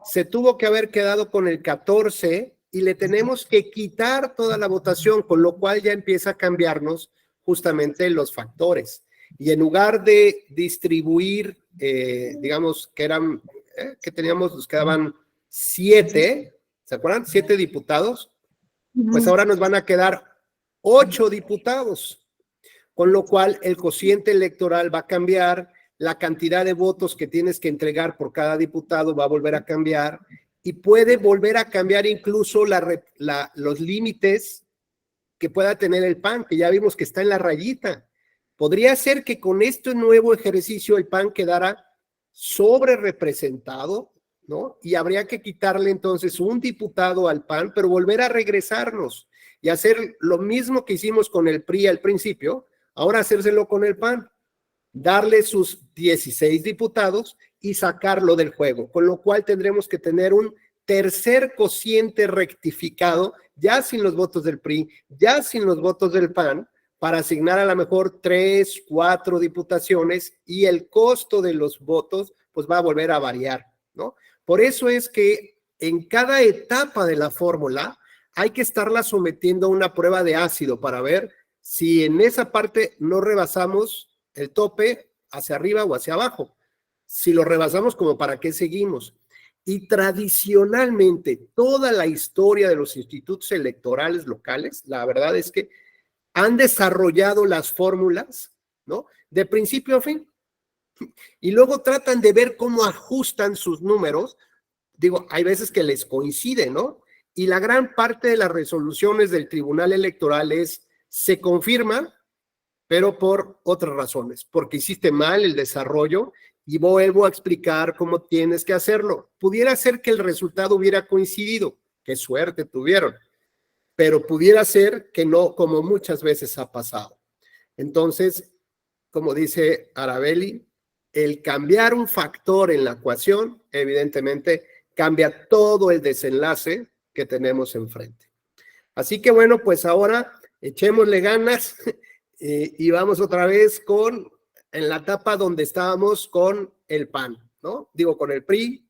B: Se tuvo que haber quedado con el 14 y le tenemos que quitar toda la votación, con lo cual ya empieza a cambiarnos justamente los factores. Y en lugar de distribuir, digamos que nos quedaban 7, ¿se acuerdan? 7 diputados, pues ahora nos van a quedar 8 diputados, con lo cual el cociente electoral va a cambiar, la cantidad de votos que tienes que entregar por cada diputado va a volver a cambiar y puede volver a cambiar incluso los límites que pueda tener el PAN, que ya vimos que está en la rayita. Podría ser que con este nuevo ejercicio el PAN quedara sobre representado, ¿no? Y habría que quitarle entonces un diputado al PAN, pero volver a regresarnos y hacer lo mismo que hicimos con el PRI al principio, ahora hacérselo con el PAN, darle sus 16 diputados y sacarlo del juego, con lo cual tendremos que tener un tercer cociente rectificado, ya sin los votos del PRI, ya sin los votos del PAN, para asignar a lo mejor 3, 4 diputaciones y el costo de los votos pues va a volver a variar, ¿no? Por eso es que en cada etapa de la fórmula hay que estarla sometiendo a una prueba de ácido para ver si en esa parte no rebasamos el tope hacia arriba o hacia abajo. Si lo rebasamos, ¿como para qué seguimos? Y tradicionalmente, toda la historia de los institutos electorales locales, la verdad es que han desarrollado las fórmulas, ¿no? De principio a fin. Y luego tratan de ver cómo ajustan sus números. Digo, hay veces que les coincide, ¿no? Y la gran parte de las resoluciones del Tribunal Electoral se confirma, pero por otras razones, porque hiciste mal el desarrollo y vuelvo a explicar cómo tienes que hacerlo. Pudiera ser que el resultado hubiera coincidido, qué suerte tuvieron, pero pudiera ser que no, como muchas veces ha pasado. Entonces, como dice Arabelli, el cambiar un factor en la ecuación, evidentemente, cambia todo el desenlace que tenemos enfrente. Así que bueno, pues ahora echémosle ganas y vamos otra vez en la etapa donde estábamos con el PAN, ¿no? Digo, con el PRI,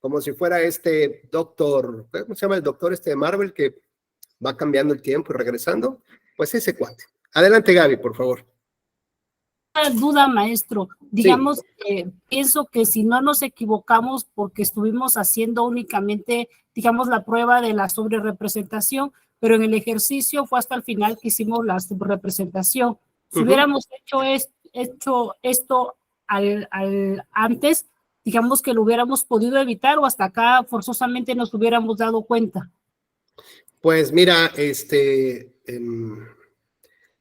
B: como si fuera este doctor, ¿cómo se llama el doctor este de Marvel que va cambiando el tiempo y regresando? Pues ese cuate. Adelante, Gaby, por favor.
E: Duda, maestro. Digamos, pienso que si no nos equivocamos porque estuvimos haciendo únicamente, digamos, la prueba de la sobrerepresentación, pero en el ejercicio fue hasta el final que hicimos la subrepresentación. Si hubiéramos hecho esto antes, digamos que lo hubiéramos podido evitar o hasta acá forzosamente nos hubiéramos dado cuenta.
B: Pues mira,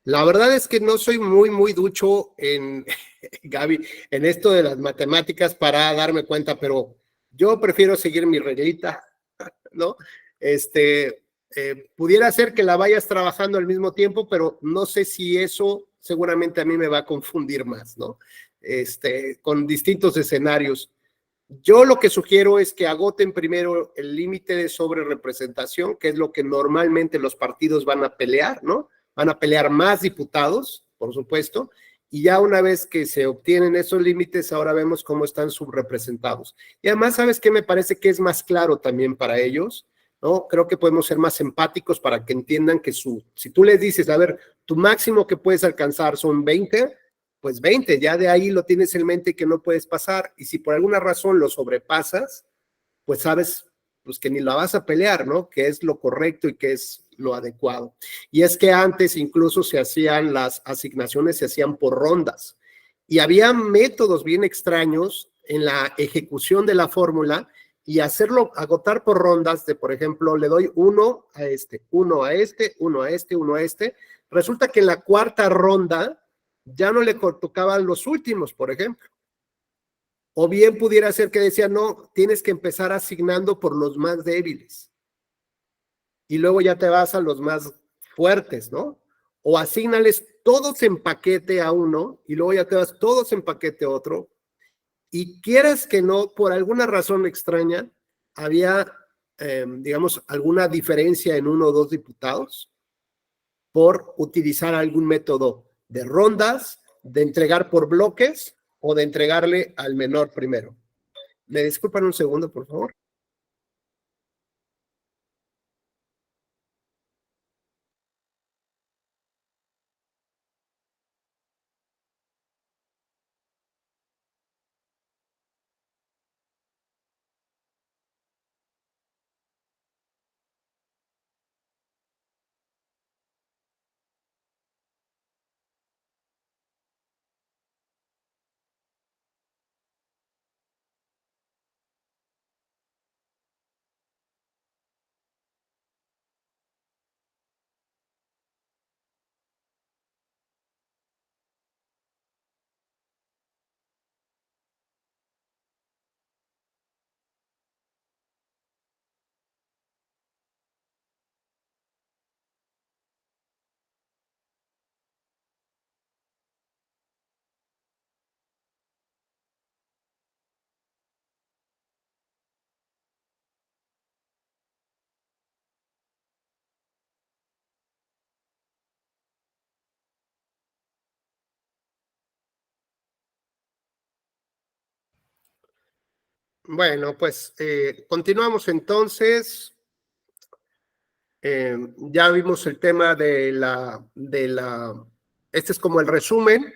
B: la verdad es que no soy muy ducho Gaby, en esto de las matemáticas para darme cuenta, pero yo prefiero seguir mi reglita, ¿no? Pudiera ser que la vayas trabajando al mismo tiempo, pero no sé si eso seguramente a mí me va a confundir más, ¿no? Con distintos escenarios. Yo lo que sugiero es que agoten primero el límite de sobrerepresentación, que es lo que normalmente los partidos van a pelear, ¿no? Van a pelear más diputados, por supuesto, y ya una vez que se obtienen esos límites, ahora vemos cómo están subrepresentados. Y además, ¿sabes qué? Me parece que es más claro también para ellos, ¿no? Creo que podemos ser más empáticos para que entiendan que si tú les dices, a ver, tu máximo que puedes alcanzar son 20, pues 20, ya de ahí lo tienes en mente que no puedes pasar, y si por alguna razón lo sobrepasas, pues sabes pues que ni la vas a pelear, ¿no? Que es lo correcto y que es lo adecuado. Y es que antes incluso las asignaciones se hacían por rondas y había métodos bien extraños en la ejecución de la fórmula y hacerlo agotar por rondas de, por ejemplo, le doy uno a este, uno a este, uno a este, uno a este. Resulta que en la cuarta ronda ya no le tocaban los últimos, por ejemplo. O bien pudiera ser que decía, no, tienes que empezar asignando por los más débiles. Y luego ya te vas a los más fuertes, ¿no? O asignales todos en paquete a uno y luego ya te vas todos en paquete a otro. Y quieras que no, por alguna razón extraña, había, digamos, alguna diferencia en uno o dos diputados por utilizar algún método de rondas, de entregar por bloques o de entregarle al menor primero. ¿Me disculpan un segundo, por favor? Bueno, pues continuamos entonces. Ya vimos el tema este es como el resumen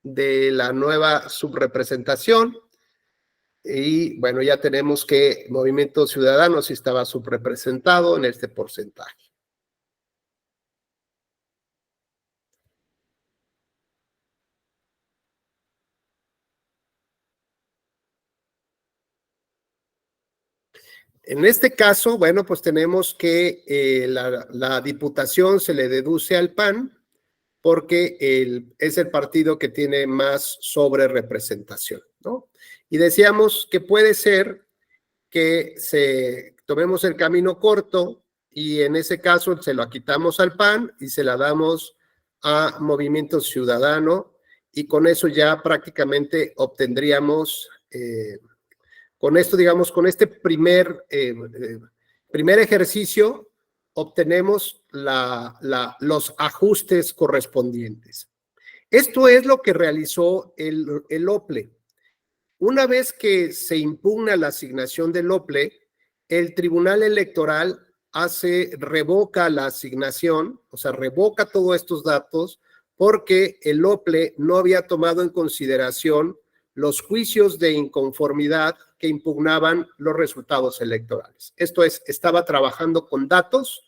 B: de la nueva subrepresentación. Y bueno, ya tenemos que Movimiento Ciudadano sí estaba subrepresentado en este porcentaje. En este caso, bueno, pues tenemos que la diputación se le deduce al PAN porque es el partido que tiene más sobrerepresentación, ¿no? Y decíamos que puede ser que tomemos el camino corto y en ese caso se lo quitamos al PAN y se la damos a Movimiento Ciudadano y con eso ya prácticamente obtendríamos... con esto, digamos, con este primer ejercicio, obtenemos los ajustes correspondientes. Esto es lo que realizó el OPLE. Una vez que se impugna la asignación del OPLE, el Tribunal Electoral revoca la asignación, o sea, revoca todos estos datos, porque el OPLE no había tomado en consideración los juicios de inconformidad que impugnaban los resultados electorales. Esto es, estaba trabajando con datos,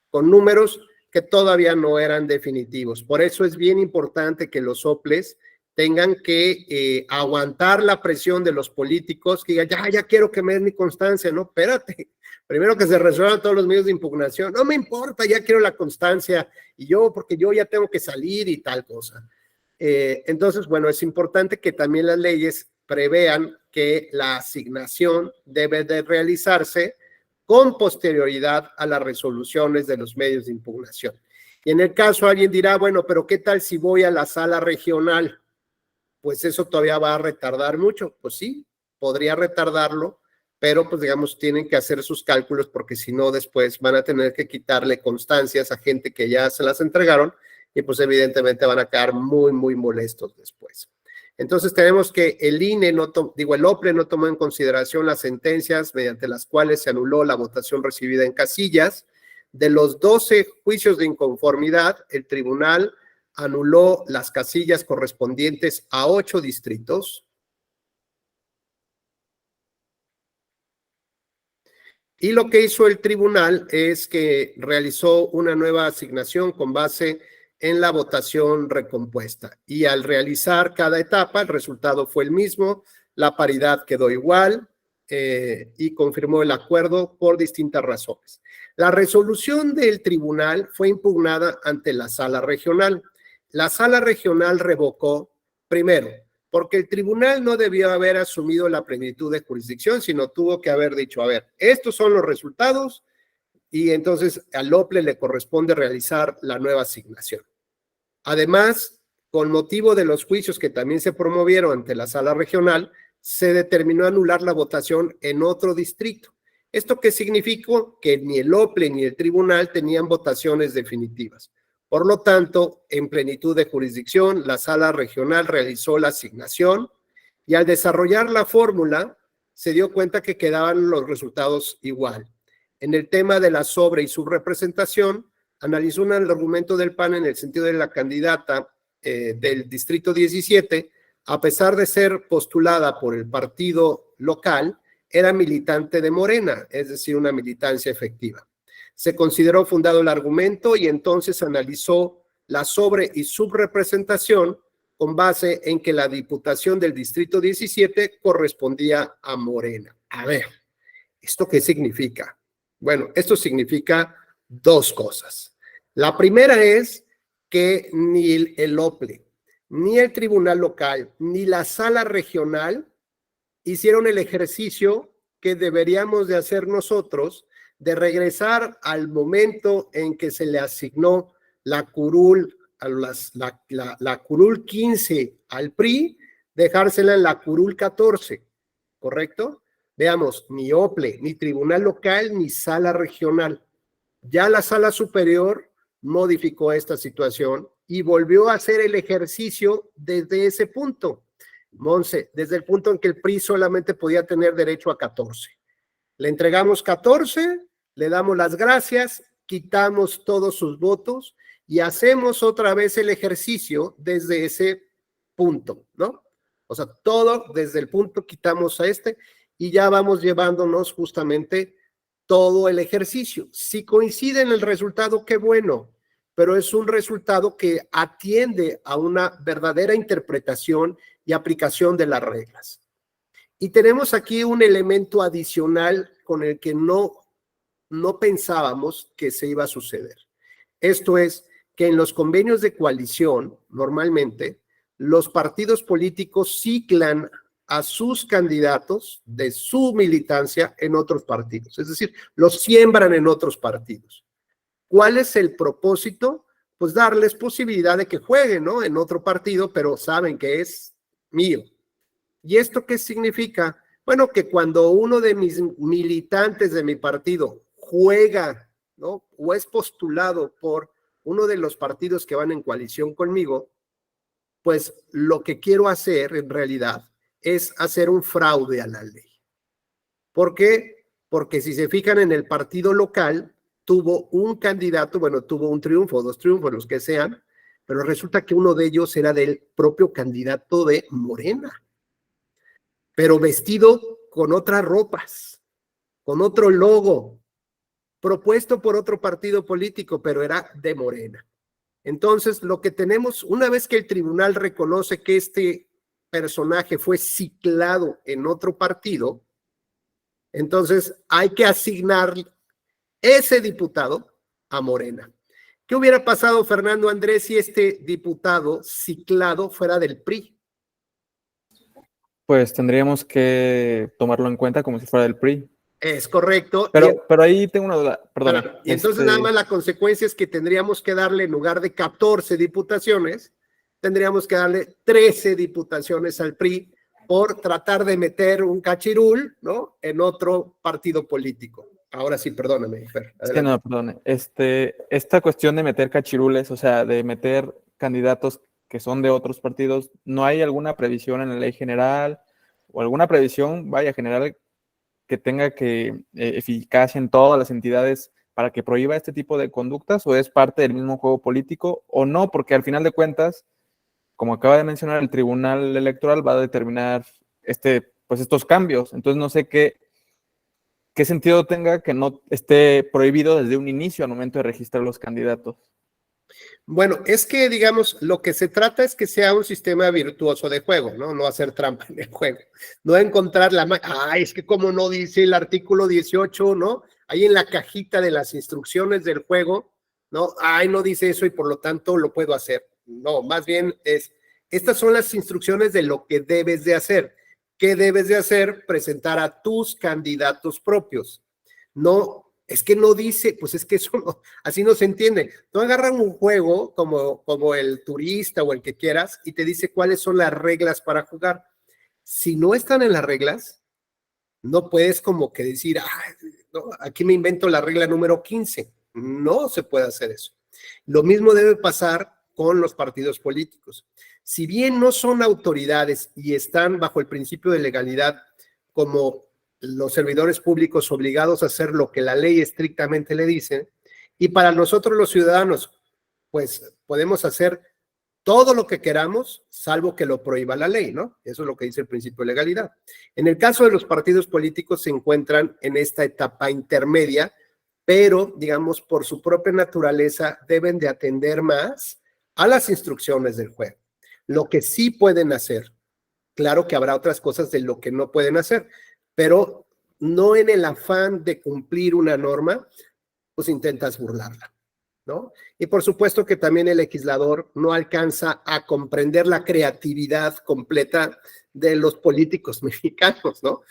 B: con números que todavía no eran definitivos. Por eso es bien importante que los OPLEs tengan que aguantar la presión de los políticos, que digan, ya quiero que me den mi constancia, no, espérate, primero que se resuelvan todos los medios de impugnación, no me importa, ya quiero la constancia, porque yo ya tengo que salir y tal cosa. Entonces, bueno, es importante que también las leyes prevean que la asignación debe de realizarse con posterioridad a las resoluciones de los medios de impugnación. Y en el caso alguien dirá, bueno, pero ¿qué tal si voy a la sala regional? Pues eso todavía va a retardar mucho. Pues sí, podría retardarlo, pero pues digamos tienen que hacer sus cálculos porque si no después van a tener que quitarle constancias a gente que ya se las entregaron y pues evidentemente van a quedar muy, muy molestos después. Entonces tenemos que el OPLE no tomó en consideración las sentencias mediante las cuales se anuló la votación recibida en casillas. De los 12 juicios de inconformidad, el tribunal anuló las casillas correspondientes a 8 distritos. Y lo que hizo el tribunal es que realizó una nueva asignación con base en la votación recompuesta. Y al realizar cada etapa, el resultado fue el mismo, la paridad quedó igual y confirmó el acuerdo por distintas razones. La resolución del tribunal fue impugnada ante la sala regional. La sala regional revocó, primero, porque el tribunal no debió haber asumido la plenitud de jurisdicción, sino tuvo que haber dicho, a ver, estos son los resultados, y entonces al OPLE le corresponde realizar la nueva asignación. Además, con motivo de los juicios que también se promovieron ante la sala regional, se determinó anular la votación en otro distrito. ¿Esto qué significó? Que ni el OPLE ni el tribunal tenían votaciones definitivas. Por lo tanto, en plenitud de jurisdicción, la sala regional realizó la asignación y al desarrollar la fórmula, se dio cuenta que quedaban los resultados igual. En el tema de la sobre y subrepresentación, analizó un argumento del PAN en el sentido de la candidata del distrito 17, a pesar de ser postulada por el partido local, era militante de Morena, es decir, una militancia efectiva. Se consideró fundado el argumento y entonces analizó la sobre y subrepresentación con base en que la diputación del distrito 17 correspondía a Morena. A ver, ¿esto qué significa? Bueno, esto significa dos cosas. La primera es que ni el OPLE, ni el tribunal local, ni la sala regional hicieron el ejercicio que deberíamos de hacer nosotros de regresar al momento en que se le asignó la curul, la curul 15 al PRI, dejársela en la curul 14, ¿correcto? Veamos, ni OPLE, ni tribunal local, ni sala regional. Ya la sala superior modificó esta situación y volvió a hacer el ejercicio desde ese punto. Monse, desde el punto en que el PRI solamente podía tener derecho a 14. Le entregamos 14, le damos las gracias, quitamos todos sus votos y hacemos otra vez el ejercicio desde ese punto, ¿no? O sea, todo desde el punto quitamos a este y ya vamos llevándonos justamente todo el ejercicio. Si coincide en el resultado, qué bueno, pero es un resultado que atiende a una verdadera interpretación y aplicación de las reglas. Y tenemos aquí un elemento adicional con el que no pensábamos que se iba a suceder. Esto es que en los convenios de coalición, normalmente, los partidos políticos ciclan a sus candidatos de su militancia en otros partidos, es decir, los siembran en otros partidos. ¿Cuál es el propósito? Pues darles posibilidad de que jueguen, ¿no? En otro partido, pero saben que es mío. ¿Y esto qué significa? Bueno, que cuando uno de mis militantes de mi partido juega, ¿no? O es postulado por uno de los partidos que van en coalición conmigo, pues lo que quiero hacer en realidad es hacer un fraude a la ley. ¿Por qué? Porque si se fijan en el partido local, tuvo un candidato, bueno, tuvo un triunfo, 2 triunfos, los que sean, pero resulta que uno de ellos era del propio candidato de Morena, pero vestido con otras ropas, con otro logo, propuesto por otro partido político, pero era de Morena. Entonces, lo que tenemos, una vez que el tribunal reconoce que este personaje fue ciclado en otro partido, entonces hay que asignar ese diputado a Morena. ¿Qué hubiera pasado, Fernando Andrés, si este diputado ciclado fuera del PRI?
D: Pues tendríamos que tomarlo en cuenta como si fuera del PRI.
B: Es correcto.
D: Pero ahí tengo una duda, perdón.
B: Y entonces nada más la consecuencia es que tendríamos que darle, en lugar de 14 diputaciones, tendríamos que darle 13 diputaciones al PRI por tratar de meter un cachirul, ¿no? En otro partido político. Ahora sí, perdóname, Fer.
D: Es que no, perdone. Esta cuestión de meter cachirules, o sea, de meter candidatos que son de otros partidos, ¿no hay alguna previsión en la ley general o alguna previsión, general, que tenga eficacia en todas las entidades para que prohíba este tipo de conductas, o es parte del mismo juego político o no? Porque al final de cuentas, como acaba de mencionar, el Tribunal Electoral va a determinar pues estos cambios. Entonces no sé qué sentido tenga que no esté prohibido desde un inicio al momento de registrar los candidatos.
B: Bueno, es que, digamos, lo que se trata es que sea un sistema virtuoso de juego, ¿no? No hacer trampa en el juego. No encontrar es que como no dice el artículo 18, ¿no? Ahí en la cajita de las instrucciones del juego, ¿no? No dice eso y por lo tanto lo puedo hacer. No, más bien estas son las instrucciones de lo que debes de hacer. ¿Qué debes de hacer? Presentar a tus candidatos propios. No, es que no dice, pues es que eso no, así no se entiende. No agarran un juego como el turista o el que quieras y te dice cuáles son las reglas para jugar. Si no están en las reglas, no puedes como que decir, no, aquí me invento la regla número 15. No se puede hacer eso. Lo mismo debe pasar con los partidos políticos. Si bien no son autoridades y están bajo el principio de legalidad como los servidores públicos obligados a hacer lo que la ley estrictamente le dice, y para nosotros los ciudadanos, pues podemos hacer todo lo que queramos, salvo que lo prohíba la ley, ¿no? Eso es lo que dice el principio de legalidad. En el caso de los partidos políticos se encuentran en esta etapa intermedia, pero, digamos, por su propia naturaleza, deben de atender más a las instrucciones del juego. Lo que sí pueden hacer, claro que habrá otras cosas de lo que no pueden hacer, pero no en el afán de cumplir una norma, pues intentas burlarla, ¿no? Y por supuesto que también el legislador no alcanza a comprender la creatividad completa de los políticos mexicanos, ¿no?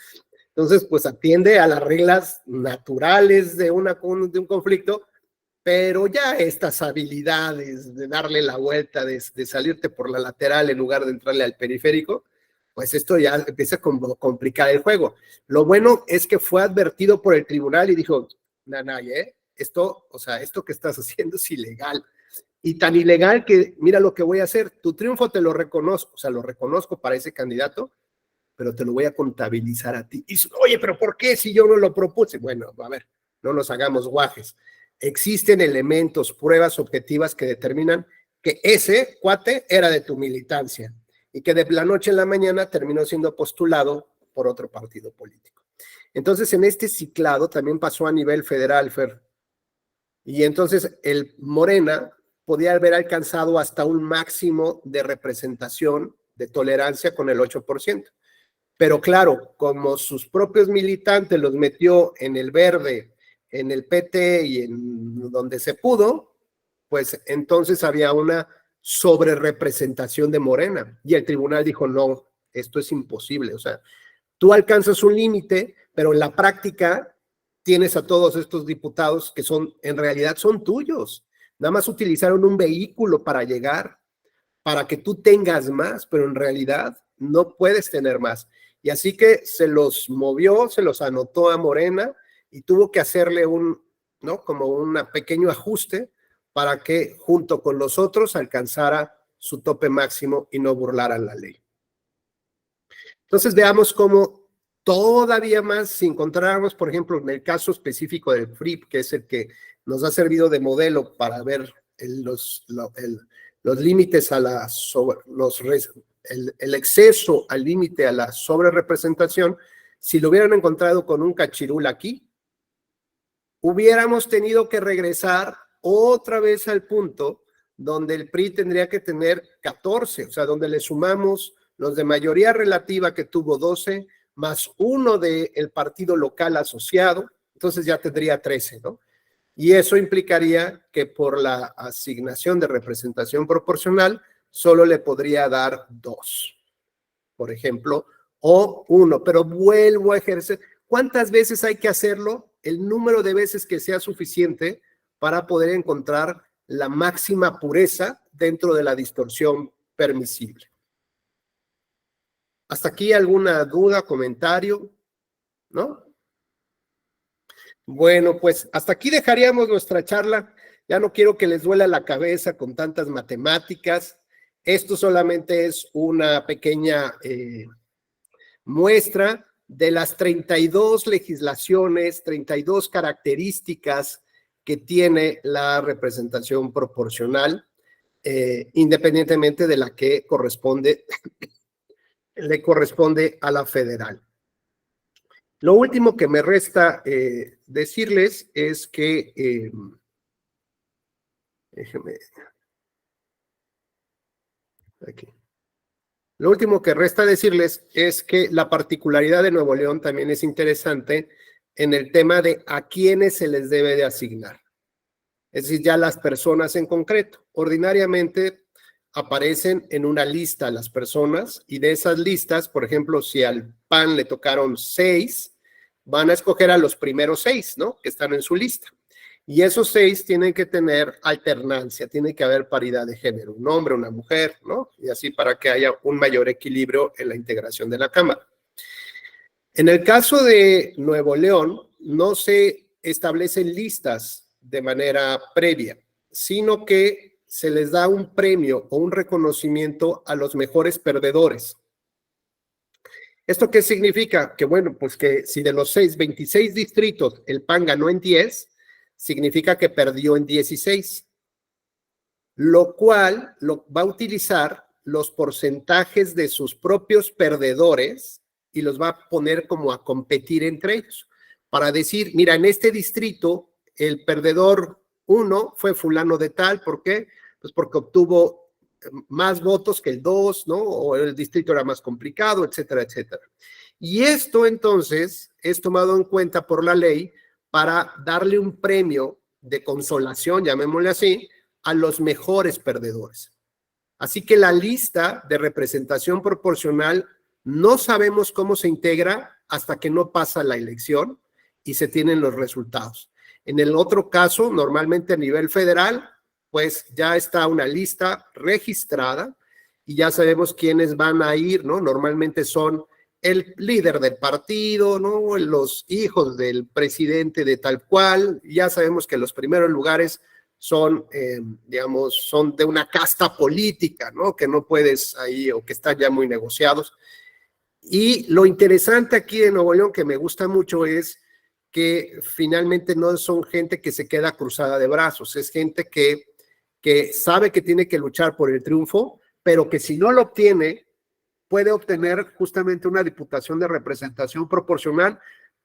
B: Entonces, pues atiende a las reglas naturales de un conflicto, pero ya estas habilidades de darle la vuelta, de salirte por la lateral en lugar de entrarle al periférico, pues esto ya empieza a complicar el juego. Lo bueno es que fue advertido por el tribunal y dijo, Nanay, esto que estás haciendo es ilegal. Y tan ilegal que, mira lo que voy a hacer, tu triunfo te lo reconozco, lo reconozco para ese candidato, pero te lo voy a contabilizar a ti. Y dice, oye, pero ¿por qué si yo no lo propuse? Bueno, a ver, no nos hagamos guajes. existen elementos, pruebas objetivas que determinan que ese cuate era de tu militancia y que de la noche a la mañana terminó siendo postulado por otro partido político. Entonces, en este ciclado también pasó a nivel federal, Fer. Y entonces el Morena podía haber alcanzado hasta un máximo de representación de tolerancia con el 8%. Pero claro, como sus propios militantes los metió en el Verde, en el PT y en donde se pudo, pues entonces había una sobrerepresentación de Morena. Y el tribunal dijo, no, esto es imposible. O sea, tú alcanzas un límite, pero en la práctica tienes a todos estos diputados que son, en realidad son tuyos. Nada más utilizaron un vehículo para llegar, para que tú tengas más, pero en realidad no puedes tener más. Y así que se los movió, se los anotó a Morena y tuvo que hacerle como un pequeño ajuste para que junto con los otros alcanzara su tope máximo y no burlaran la ley. Entonces veamos cómo todavía más, si encontráramos, por ejemplo, en el caso específico del FRIP, que es el que nos ha servido de modelo para ver los límites a el exceso al límite a la sobrerepresentación, si lo hubieran encontrado con un cachirul aquí, hubiéramos tenido que regresar otra vez al punto donde el PRI tendría que tener 14, o sea, donde le sumamos los de mayoría relativa que tuvo 12, más uno del partido local asociado, entonces ya tendría 13, ¿no? Y eso implicaría que por la asignación de representación proporcional solo le podría dar 2, por ejemplo, o 1, pero vuelvo a ejercer. ¿Cuántas veces hay que hacerlo? El número de veces que sea suficiente para poder encontrar la máxima pureza dentro de la distorsión permisible. ¿Hasta aquí alguna duda, comentario? ¿No? Bueno, pues hasta aquí dejaríamos nuestra charla. Ya no quiero que les duela la cabeza con tantas matemáticas. Esto solamente es una pequeña muestra de las 32 legislaciones, 32 características que tiene la representación proporcional, independientemente de la que le corresponde a la federal. Lo último que me resta decirles es que, déjenme, aquí. Lo último que resta decirles es que la particularidad de Nuevo León también es interesante en el tema de a quiénes se les debe de asignar. Es decir, ya las personas en concreto. Ordinariamente aparecen en una lista las personas y de esas listas, por ejemplo, si al PAN le tocaron 6, van a escoger a los primeros 6, ¿no? Que están en su lista. Y esos 6 tienen que tener alternancia, tiene que haber paridad de género, un hombre, una mujer, ¿no? Y así para que haya un mayor equilibrio en la integración de la Cámara. En el caso de Nuevo León, no se establecen listas de manera previa, sino que se les da un premio o un reconocimiento a los mejores perdedores. ¿Esto qué significa? Que bueno, pues que si de los 26 distritos el PAN ganó en 10, significa que perdió en 16, lo cual va a utilizar los porcentajes de sus propios perdedores y los va a poner como a competir entre ellos, para decir, mira, en este distrito el perdedor 1 fue fulano de tal, ¿por qué? Pues porque obtuvo más votos que el 2, ¿no? O el distrito era más complicado, etcétera, etcétera. Y esto entonces es tomado en cuenta por la ley para darle un premio de consolación, llamémosle así, a los mejores perdedores. Así que la lista de representación proporcional no sabemos cómo se integra hasta que no pasa la elección y se tienen los resultados. En el otro caso, normalmente a nivel federal, pues ya está una lista registrada y ya sabemos quiénes van a ir, ¿no? Normalmente son el líder del partido, ¿no? Los hijos del presidente de tal cual. Ya sabemos que los primeros lugares son, digamos, son de una casta política, ¿no? Que no puedes ahí o que están ya muy negociados. Y lo interesante aquí de Nuevo León que me gusta mucho es que finalmente no son gente que se queda cruzada de brazos, es gente que sabe que tiene que luchar por el triunfo, pero que si no lo obtiene, puede obtener justamente una diputación de representación proporcional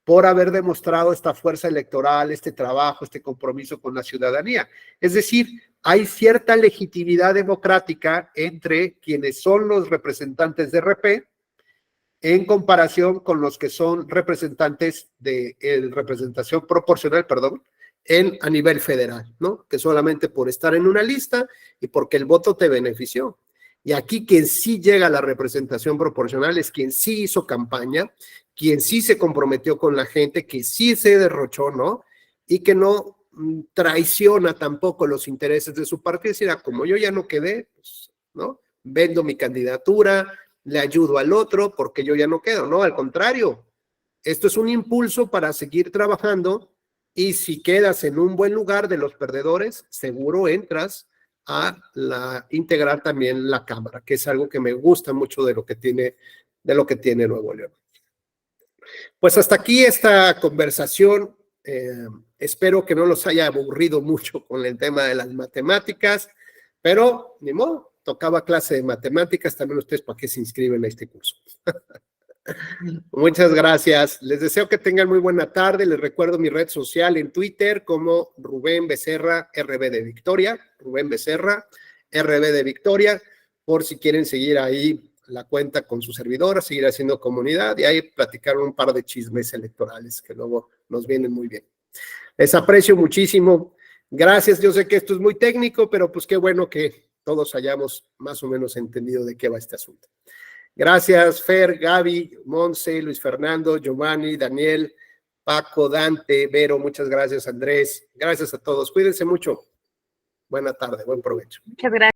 B: por haber demostrado esta fuerza electoral, este trabajo, este compromiso con la ciudadanía. Es decir, hay cierta legitimidad democrática entre quienes son los representantes de RP en comparación con los que son representantes de representación proporcional, a nivel federal, ¿no? Que solamente por estar en una lista y porque el voto te benefició. Y aquí quien sí llega a la representación proporcional es quien sí hizo campaña, quien sí se comprometió con la gente, que sí se derrochó, ¿no? Y que no traiciona tampoco los intereses de su partido. Es decir, como yo ya no quedé, pues, ¿no? Vendo mi candidatura, le ayudo al otro porque yo ya no quedo, ¿no? Al contrario, esto es un impulso para seguir trabajando y si quedas en un buen lugar de los perdedores, seguro entras a integrar también la Cámara, que es algo que me gusta mucho de lo que tiene Nuevo León. Pues hasta aquí esta conversación. Espero que no los haya aburrido mucho con el tema de las matemáticas, pero ni modo, tocaba clase de matemáticas, también ustedes para qué se inscriben a este curso. Muchas gracias. Les deseo que tengan muy buena tarde. Les recuerdo mi red social en Twitter como Rubén Becerra, RB de Victoria. Rubén Becerra, RB de Victoria, por si quieren seguir ahí la cuenta con su servidora, seguir haciendo comunidad y ahí platicar un par de chismes electorales que luego nos vienen muy bien. Les aprecio muchísimo. Gracias. Yo sé que esto es muy técnico, pero pues qué bueno que todos hayamos más o menos entendido de qué va este asunto. Gracias, Fer, Gaby, Monse, Luis Fernando, Giovanni, Daniel, Paco, Dante, Vero, muchas gracias, Andrés. Gracias a todos. Cuídense mucho. Buena tarde, buen provecho.
F: Muchas gracias.